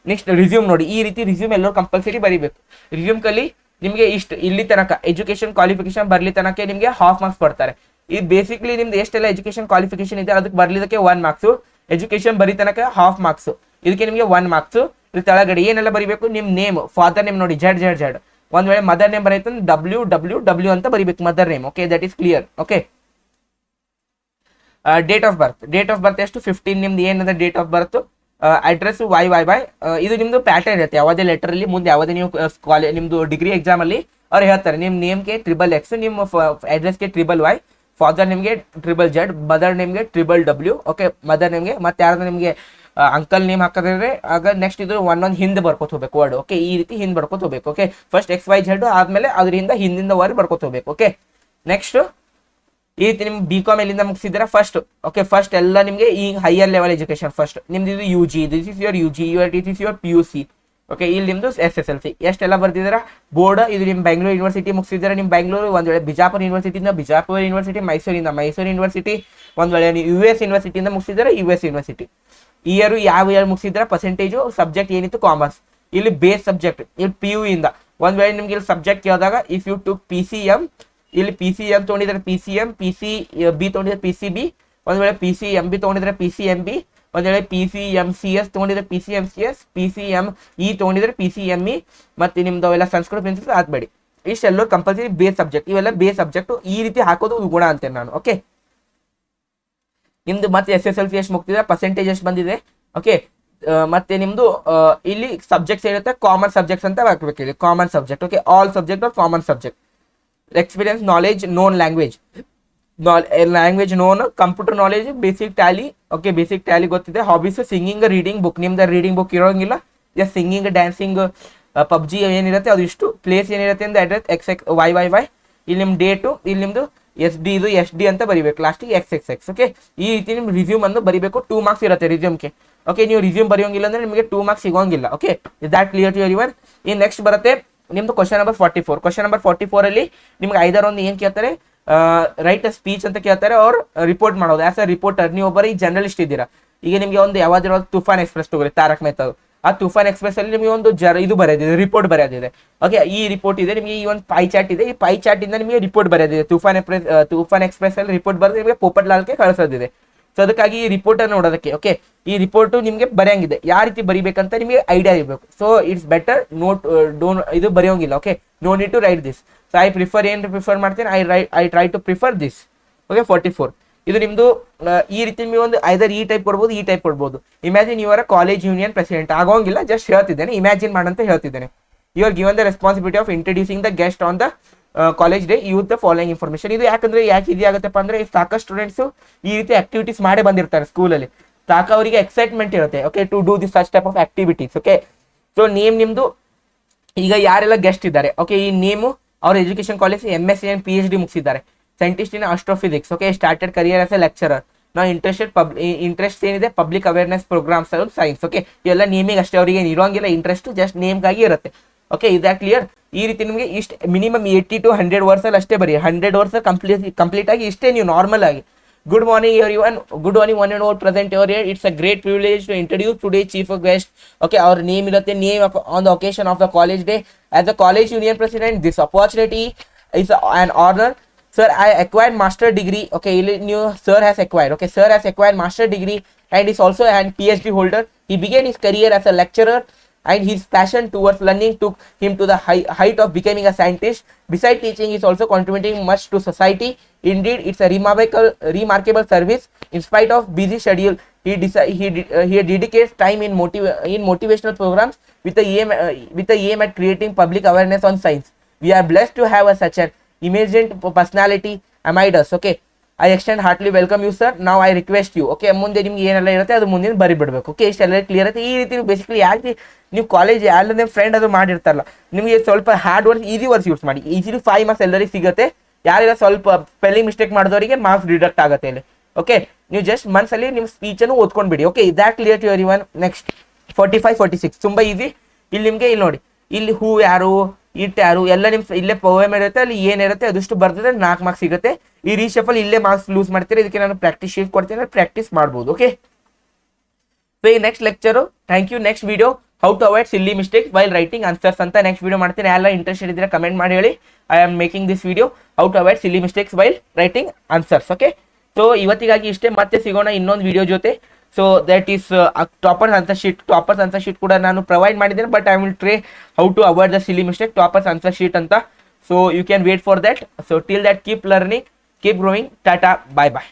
Next resume ನೋಡಿ, ಈ ರೀತಿ ರಿಸ್ಯೂಮ್ ಎಲ್ಲರೂ ಕಂಪಲ್ಸರಿ ಬರೀಬೇಕು. ರಿಸ್ಯೂಮ್ ಕಲಿ ನಿಮಗೆ ಇಷ್ಟು ಇಲ್ಲಿ ತನಕ ಎಜುಕೇಶನ್ ಕ್ವಾಲಿಫಿಕೇಶನ್ ಬರ್ಲಿ ತನಕ ನಿಮಗೆ ಹಾಫ್ ಮಾರ್ಕ್ಸ್ ಕೊಡ್ತಾರೆ. ಇದು ಬೇಸಿಕ್ಲಿ ನಿಮ್ದು ಎಷ್ಟೆಲ್ಲ ಎಜುಕೇಶನ್ ಕ್ವಾಲಿಫಿಕೇಶನ್ ಇದೆ ಅದಕ್ಕೆ ಬರ್ಲಿದಕ್ಕೆ 1 ಮಾರ್ಕ್ಸ್, ಎಜುಕೇಶನ್ ಬರೀ ತನಕ ಹಾಫ್ ಮಾರ್ಕ್ಸ್, ಇದಕ್ಕೆ ನಿಮಗೆ 1 ಮಾರ್ಕ್ಸ್. ಇಲ್ಲಿ ತೆಳಗಡೆ ಏನೆಲ್ಲ ಬರೀಬೇಕು, ನಿಮ್ಮ ನೇಮ್, ಫಾದರ್ ನೇಮ್ ನೋಡಿ Z. ಒಂದ್ ವೇಳೆ ಮದರ್ ನೇಮ್ ಬರೀತು WWW ಅಂತ ಬರೀಬೇಕು, mother name. Okay, that is clear. Okay, date of birth ಎಷ್ಟು 15 ನಿಮ್ದು ಏನದ date of birth. Address YYY. ಇದು ನಿಮ್ದು ಪ್ಯಾಟರ್ನ್ ಇರುತ್ತೆ. ಯಾವುದೇ ಲೆಟರ್ ಅಲ್ಲಿ ಮುಂದೆ ಯಾವುದೇ ನೀವು ನಿಮ್ದು ಡಿಗ್ರಿ ಎಕ್ಸಾಮ್ ಅಲ್ಲಿ ಅವ್ರು ಹೇಳ್ತಾರೆ ನಿಮ್ಮ ನೇಮ್ಗೆ XXX, ನಿಮ್ಮ ಅಡ್ರೆಸ್ಗೆ XXY, ಫಾದರ್ ನೇಮ್ಗೆ ZZZ, ಮದರ್ ನೇಮ್ಗೆ WWW. ಓಕೆ, ಮದರ್ ನೇಮ್ಗೆ ಮತ್ತೆ ಯಾರಾದ್ರೂ ನಿಮಗೆ ಅಂಕಲ್ ನೇಮ್ ಹಾಕಿದ್ರೆ ಆಗ ನೆಕ್ಸ್ಟ್ ಇದು ಒಂದೊಂದು ಹಿಂದೆ ಬರ್ಕೋತ ಹೋಗ್ಬೇಕು ವರ್ಡ್. ಓಕೆ, ಈ ರೀತಿ ಹಿಂದೆ ಬರ್ಕೋತ ಹೋಗ್ಬೇಕು. ಓಕೆ, ಫಸ್ಟ್ XYZ ಆದ್ಮೇಲೆ ಅದರಿಂದ ಹಿಂದಿಂದ ವರ್ಡ್ ಬರ್ಕೋತ ಹೋಗ್ಬೇಕು. ಓಕೆ, ನೆಕ್ಸ್ಟ್ ಈ ರೀತಿ ನಿಮ್ಗೆ BCom ಎಲ್ಲಿಂದ ಮುಗಿಸಿದ್ರೆ ಫಸ್ಟ್. ಓಕೆ, ಫಸ್ಟ್ ಎಲ್ಲ ನಿಮಗೆ ಈ ಹೈಯರ್ ಲೆವೆಲ್ ಎಜುಕೇಶನ್ ಫಸ್ಟ್ ನಿಮ್ದು ಇದು UG, this is your UG, this is your PUC. Okay, ಇಲ್ಲಿ ನಿಮ್ದು SSLC ಎಷ್ಟೆಲ್ಲ ಬರ್ತಿದ್ದೀರಾ ಬೋರ್ಡ್. ಇದು ನಿಮ್ಮ ಬೆಂಗಳೂರು ಯೂನಿವರ್ಸಿಟಿ ಮುಗಿಸಿದ್ರೆ ನಿಮ್ಮ ಬೆಂಗಳೂರು, ಒಂದ್ ವೇಳೆ ಬಿಜಾಪುರ ಯೂನಿವರ್ಸಿಟಿಯಿಂದ ಬಿಜಾಪುರ ಯೂನಿವರ್ಸಿಟಿ, ಮೈಸೂರು ಯೂನಿವರ್ಸಿಟಿ, ಒಂದ್ ವೇಳೆ ನೀವು US ಯೂನಿವರ್ಸಿಟಿಯಿಂದ ಮುಗಿಸಿದ್ರೆ US ಯೂನಿವರ್ಸಿಟಿ. ಇಯರ್ ಯಾವ ಇಯರ್ ಮುಗಿಸಿದ್ರೆ ಪರ್ಸೆಂಟೇಜು ಸಬ್ಜೆಕ್ಟ್ ಏನಿತ್ತು ಕಾಮರ್ಸ್, ಇಲ್ಲಿ ಬೇಸ್ ಸಬ್ಜೆಕ್ಟ್ ಇಲ್ಲಿ PU ಇಂದ. ಒಂದ್ ವೇಳೆ ನಿಮ್ಗೆ ಇಲ್ಲಿ ಸಬ್ಜೆಕ್ಟ್ ಕೇಳಿದಾಗ ಇಫ್ ಯು ಟು PCM, ಇಲ್ಲಿ PCM ತೊಗೊಂಡಿದ್ರೆ PCM, PCB ತೊಗೊಂಡಿದ್ರೆ PCB, ಒಂದ್ ವೇಳೆ PCMB ತೊಗೊಂಡಿದ್ರೆ PCMB, ಒಂದ್ ವೇಳೆ PCMCS ತೊಗೊಂಡಿದ್ರೆ PCMCS, PCME ತೊಗೊಂಡಿದ್ರೆ PCME, ಮತ್ತೆ ನಿಮ್ದು ಅವೆಲ್ಲ ಸಂಸ್ಕೃತ ಪ್ರಿನ್ಸಿಪಲ್ ಹಾಕ್ಬೇಡಿ. ಇಷ್ಟೆಲ್ಲೋ ಕಂಪಲ್ಸರಿ ಬೇಸ್ ಸಬ್ಜೆಕ್ಟ್, ಇವೆಲ್ಲ ಬೇಸ್ ಸಬ್ಜೆಕ್ಟ್ ಈ ರೀತಿ ಹಾಕೋದು ಗುಣ ಅಂತೇನೆ ನಾನು. ಓಕೆ, ನಿಮ್ದು ಮತ್ತೆ SSLC ಎಷ್ಟು ಮುಗ್ತಿದೆ, ಪರ್ಸೆಂಟೇಜ್ ಎಷ್ಟು ಬಂದಿದೆ. ಓಕೆ, ಮತ್ತೆ ನಿಮ್ದು ಇಲ್ಲಿ ಸಬ್ಜೆಕ್ಟ್ಸ್ ಇರುತ್ತೆ, ಕಾಮನ್ ಸಬ್ಜೆಕ್ಟ್ಸ್ ಅಂತ ಹಾಕ್ಬೇಕು ಇಲ್ಲಿ, common subject. Okay, all subject are common subject. Experience, knowledge, known language, language known, computer knowledge, basic Tally. Okay, basic Tally ಗೊತ್ತಿದೆ. Hobbies, singing, reading book. ನಿಮ್ದು ರೀಡಿಂಗ್ ಬುಕ್ ಇರೋಂಗಿಲ್ಲ, ಜಸ್ಟ್ ಸಿಂಗಿಂಗ್, ಡ್ಯಾನ್ಸಿಂಗ್, PUBG ಏನಿರುತ್ತೆ ಅದು ಇಷ್ಟು. ಪ್ಲೇಸ್ ಏನಿರುತ್ತೆ ಅಂದ್ರೆ ಅಡ್ರೆಸ್ XXYYY. ಇಲ್ಲಿ ನಿಮ್ಮ ಡೇಟು, ಇಲ್ಲಿ ನಿಮ್ದು SD, ಇದು SD ಅಂತ ಬರಿಬೇಕು, ಲಾಸ್ಟಿಗೆ XXX. ಓಕೆ, ಈ ರೀತಿ ನಿಮ್ ರಿಸ್ಯೂಮ್ ಅನ್ನು ಬರಿಬೇಕು. 2 ಮಾರ್ಕ್ಸ್ ಇರುತ್ತೆ ರಿಸ್ಯೂಮ್ಗೆ. ಓಕೆ, ನೀವು ರಿಸ್ಯೂಮ್ ಬರೆಯೋಂಗಿಲ್ಲ ಅಂದ್ರೆ ನಿಮಗೆ 2 ಮಾರ್ಕ್ಸ್ ಸಿಗೋಂಗಿಲ್ಲ. Okay, is that clear to everyone? ಈ ನೆಕ್ಸ್ಟ್ ಬರುತ್ತೆ ನಿಮ್ದು ಕ್ವಶನ್ ನಂಬರ್ 44. ಕ್ವಶನ್ ನಂಬರ್ 44 ಅಲ್ಲಿ ನಿಮ್ಗೆ ಐದಾರು ಒಂದು ಏನ್ ಕೇಳ್ತಾರೆ, ರೈಟ್ ಅ ಸ್ಪೀಚ್ ಅಂತ ಕೇಳ್ತಾರೆ, ಅವ್ರು ರಿಪೋರ್ಟ್ ಮಾಡೋದು. ಆಸ್ ಅ ರಿಪೋರ್ಟರ್ ನೀವು ಒಬ್ಬರು ಜರ್ನಲಿಸ್ಟ್ ಇದ್ದೀರಾ. ಈಗ ನಿಮಗೆ ಒಂದು ಯಾವ್ದಾದ್ರು ತುಫಾನ್ ಎಕ್ಸ್ಪ್ರೆಸ್ ತಗೋರಿ, ತಾರಕ್ ಮೆಹ್ತಾ. ಆ ತುಫಾನ್ ಎಕ್ಸ್ಪ್ರೆಸ್ ಅಲ್ಲಿ ನಿಮಗೆ ಒಂದು ಇದು ಬರೆದಿದೆ, ರಿಪೋರ್ಟ್ ಬರೆದಿದೆ. ಓಕೆ, ಈ ರಿಪೋರ್ಟ್ ಇದೆ, ನಿಮಗೆ ಈ ಒಂದು ಪೈ ಚಾರ್ಟ್ ಇದೆ. ಈ ಪೈ ಚಾರ್ಟ್ ಇಂದ ನಿಮಗೆ ರಿಪೋರ್ಟ್ ಬರೆದಿದೆ. ತುಫಾನ್ ಎಕ್ಸ್ಪ್ರೆಸ್ ಅಲ್ಲಿ ರಿಪೋರ್ಟ್ ಬರೆದು ನಿಮಗೆ ಪೋಪಟ್ಲಾಲ್ಗೆ ಕಳಿಸೋದಿದೆ. ಸೊ ಅದಕ್ಕಾಗಿ ಈ ರಿಪೋರ್ಟ್ ಅನ್ನು ನೋಡೋದಕ್ಕೆ. ಓಕೆ, ಈ ರಿಪೋರ್ಟ್ ನಿಮಗೆ ಬರೆಯಂಗಿದೆ, ಯಾವ ರೀತಿ ಬರಿಬೇಕಂತ ನಿಮಗೆ ಐಡಿಯಾ ಇರಬೇಕು. ಸೊ ಇಟ್ಸ್ ಬೆಟರ್ ನೋಟ್ ಇದು ಬರೆಯೋಂಗಿಲ್ಲ. Okay, no need to write this. So I prefer ಏನು ಪ್ರಿಫರ್ ಮಾಡ್ತೀನಿ, I try to prefer this. Okay, 44 ಇದು ನಿಮ್ದು ಈ ರೀತಿ ನೀವು ಒಂದು ಐದರ್ ಈ ಟೈಪ್ ಕೊಡ್ಬೋದು, ಈ ಟೈಪ್ ಕೊಡ್ಬೋದು. Imagine your college union president. ಆಗೋಂಗಿಲ್ಲ, ಜಸ್ಟ್ ಹೇಳ್ತಿದ್ದೇನೆ, ಇಮ್ಯಾಜಿನ್ ಮಾಡಂತ ಹೇಳ್ತಿದ್ದೇನೆ. You are given the responsibility of introducing the guest on the college day, use the following information. ಇದು ಯಾಕಂದ್ರೆ ಯಾಕೆ ಇದು ಆಗುತ್ತಪ್ಪ ಅಂದ್ರೆ ಸಾಕಷ್ಟು ಸ್ಟೂಡೆಂಟ್ಸ್ ಈ ರೀತಿ ಆಕ್ಟಿವಿಟೀಸ್ ಮಾಡೇ ಬಂದಿರ್ತಾರೆ ಸ್ಕೂಲಲ್ಲಿ. ಅವರಿಗೆ ಎಕ್ಸೈಟ್ಮೆಂಟ್ ಇರುತ್ತೆ. Okay, to do this such type of activities. Okay, so name ನಿಮ್ದು ಈಗ ಯಾರೆಲ್ಲ ಗೆಸ್ಟ್ ಇದ್ದಾರೆ. ಓಕೆ, ಈ ನೇಮು ಅವ್ರ education college MSc and PhD ಮುಗಿಸಿದ್ದಾರೆ. Scientist in astrophysics. Okay, started career as a lecturer. ನಾವು ಇಂಟ್ರೆಸ್ಟ್ ಏನಿದೆ public awareness programs science. Okay, ಇವೆಲ್ಲ ನೇಮಿಗೆ ಅಷ್ಟೇ, ಅವರಿಗೆ ಇರೋಂಗಿಲ್ಲ ಇಂಟ್ರೆಸ್ಟ್, ಜಸ್ಟ್ ನೇಮ್ಗಾಗಿ ಇರುತ್ತೆ. ಓಕೆ, ಇದ ಕ್ಲಿಯರ್? ಈ ರೀತಿ ನಿಮಗೆ ಇಷ್ಟು ಮಿನಿಮಮ್ 80 to 100 ವರ್ಡ್ಸ್ ಅಲ್ಲಿ ಅಷ್ಟೇ ಬರೀ. 100 ವರ್ಡ್ಸ್ ಕಂಪ್ಲೀಟ್ ಆಗಿ ಇಷ್ಟೇ ನೀವು ನಾರ್ಮಲ್ ಆಗಿ. Good morning everyone, good morning one and all present your here. It's a great privilege to introduce today chief guest. Okay, ಅವ್ರ ನೇಮ್ ಇರುತ್ತೆ, name on the occasion of the college day. As a college union president, this opportunity is an honor. Sir, I acquired master degree. Okay, new sir has acquired. Okay, sir has acquired master degree and is also an PhD holder. He began his career as a lecturer and his passion towards learning took him to the height of becoming a scientist. Besides teaching, he is also contributing much to society. Indeed, it's a remarkable service. In spite of busy schedule, he dedicates time in motivational programs with the aim at creating public awareness on science. We are blessed to have such an emergent personality amid us. Okay, I extend heartily welcome you, sir. Now I request you. Okay, ಮುಂದೆ ನಿಮ್ಗೆ ಏನೆಲ್ಲ ಇರುತ್ತೆ ಅದು ಮುಂದೆ ಬರಿಬಿಡ್ಬೇಕು. ಓಕೆ, ಇಷ್ಟೆಲ್ಲ ಕ್ಲಿಯರ್ ಆಯ್ತು. ಈ ರೀತಿ ಬೇಸಿಕಲಿ ಯಾಕೆ ನೀವು ಕಾಲೇಜ್ ಯಾರು ನಿಮ್ಮ ಫ್ರೆಂಡ್ ಅದು ಮಾಡಿರ್ತಾರಲ್ಲ, ನಿಮಗೆ ಸ್ವಲ್ಪ hard words easy words use ಮಾಡಿ. ಈಸಿಲಿ 5 ಮಾರ್ಕ್ಸ್ ಎಲ್ಲರಿಗೆ ಸಿಗುತ್ತೆ. ಯಾರೆಲ್ಲ ಸ್ವಲ್ಪ ಸ್ಪೆಲ್ಲಿಂಗ್ ಮಿಸ್ಟೇಕ್ ಮಾಡಿದವರಿಗೆ ಮಾರ್ಕ್ಸ್ ಡಿಡಕ್ಟ್ ಆಗುತ್ತೆ ಇಲ್ಲಿ. ಓಕೆ, ನೀವು ಜಸ್ಟ್ ಮನ್ಸಲ್ಲಿ ನಿಮ್ಮ ಸ್ಪೀಚನ್ನು ಓದ್ಕೊಂಡ್ಬಿಡಿ. ಓಕೆ, ಇದ್ಯಾಕ್ ಕ್ಲಿಯರ್ ಟು ಎವ್ರಿವನ್? ನೆಕ್ಸ್ಟ್ 45, 46 ತುಂಬಾ ಈಸಿ. ಇಲ್ಲಿ ನಿಮಗೆ ಇಲ್ಲಿ ನೋಡಿ, ಇಲ್ಲಿ ಹೂ ಯಾರು, ಇಟ್ ಯಾರು ಎಲ್ಲ ನಿಮ್ ಇಲ್ಲೇ ಪೋಯಮ್ ಇರುತ್ತೆ, ಅಲ್ಲಿ ಏನಿರುತ್ತೆ ಅದಷ್ಟು ಬರ್ತದೆ, 4 ಮಾರ್ಕ್ಸ್ ಸಿಗುತ್ತೆ. ಈ ರೀಶಫಲ್ ಇಲ್ಲೇ ಮಾರ್ಕ್ಸ್ ಲೂಸ್ ಮಾಡ್ತೀರಿ. ಇದಕ್ಕೆ ನಾನು ಪ್ರಾಕ್ಟೀಸ್ ಶೀಟ್ ಕೊಡ್ತೀನಿ, ಪ್ರಾಕ್ಟೀಸ್ ಮಾಡ್ಬೋದು. ಓಕೆ, ಸೊ ಈ next lecture, thank you. Next video how to avoid silly mistakes while writing answers ಅಂತ ನೆಕ್ಸ್ಟ್ ವಿಡಿಯೋ ಮಾಡ್ತೀನಿ. ಎಲ್ಲ ಇಂಟ್ರೆಸ್ಟೆಡ್ ಇದ್ರೆ ಕಮೆಂಟ್ ಮಾಡಿ ಹೇಳಿ. I am making this video how to avoid silly mistakes while writing answers. Okay, so ಇವತ್ತಿಗಾಗಿ ಇಷ್ಟೇ. ಮತ್ತೆ ಸಿಗೋಣ ಇನ್ನೊಂದು ವಿಡಿಯೋ ಜೊತೆ. So that is toppers answer sheet ಕೂಡ ನಾನು ಪ್ರೊವೈಡ್ ಮಾಡಿದ್ದೇನೆ, but I will try how to avoid the silly mistake toppers answer sheet ಅಂತ. So you can wait for that. So till that keep learning, keep growing. Ta-ta, bye bye.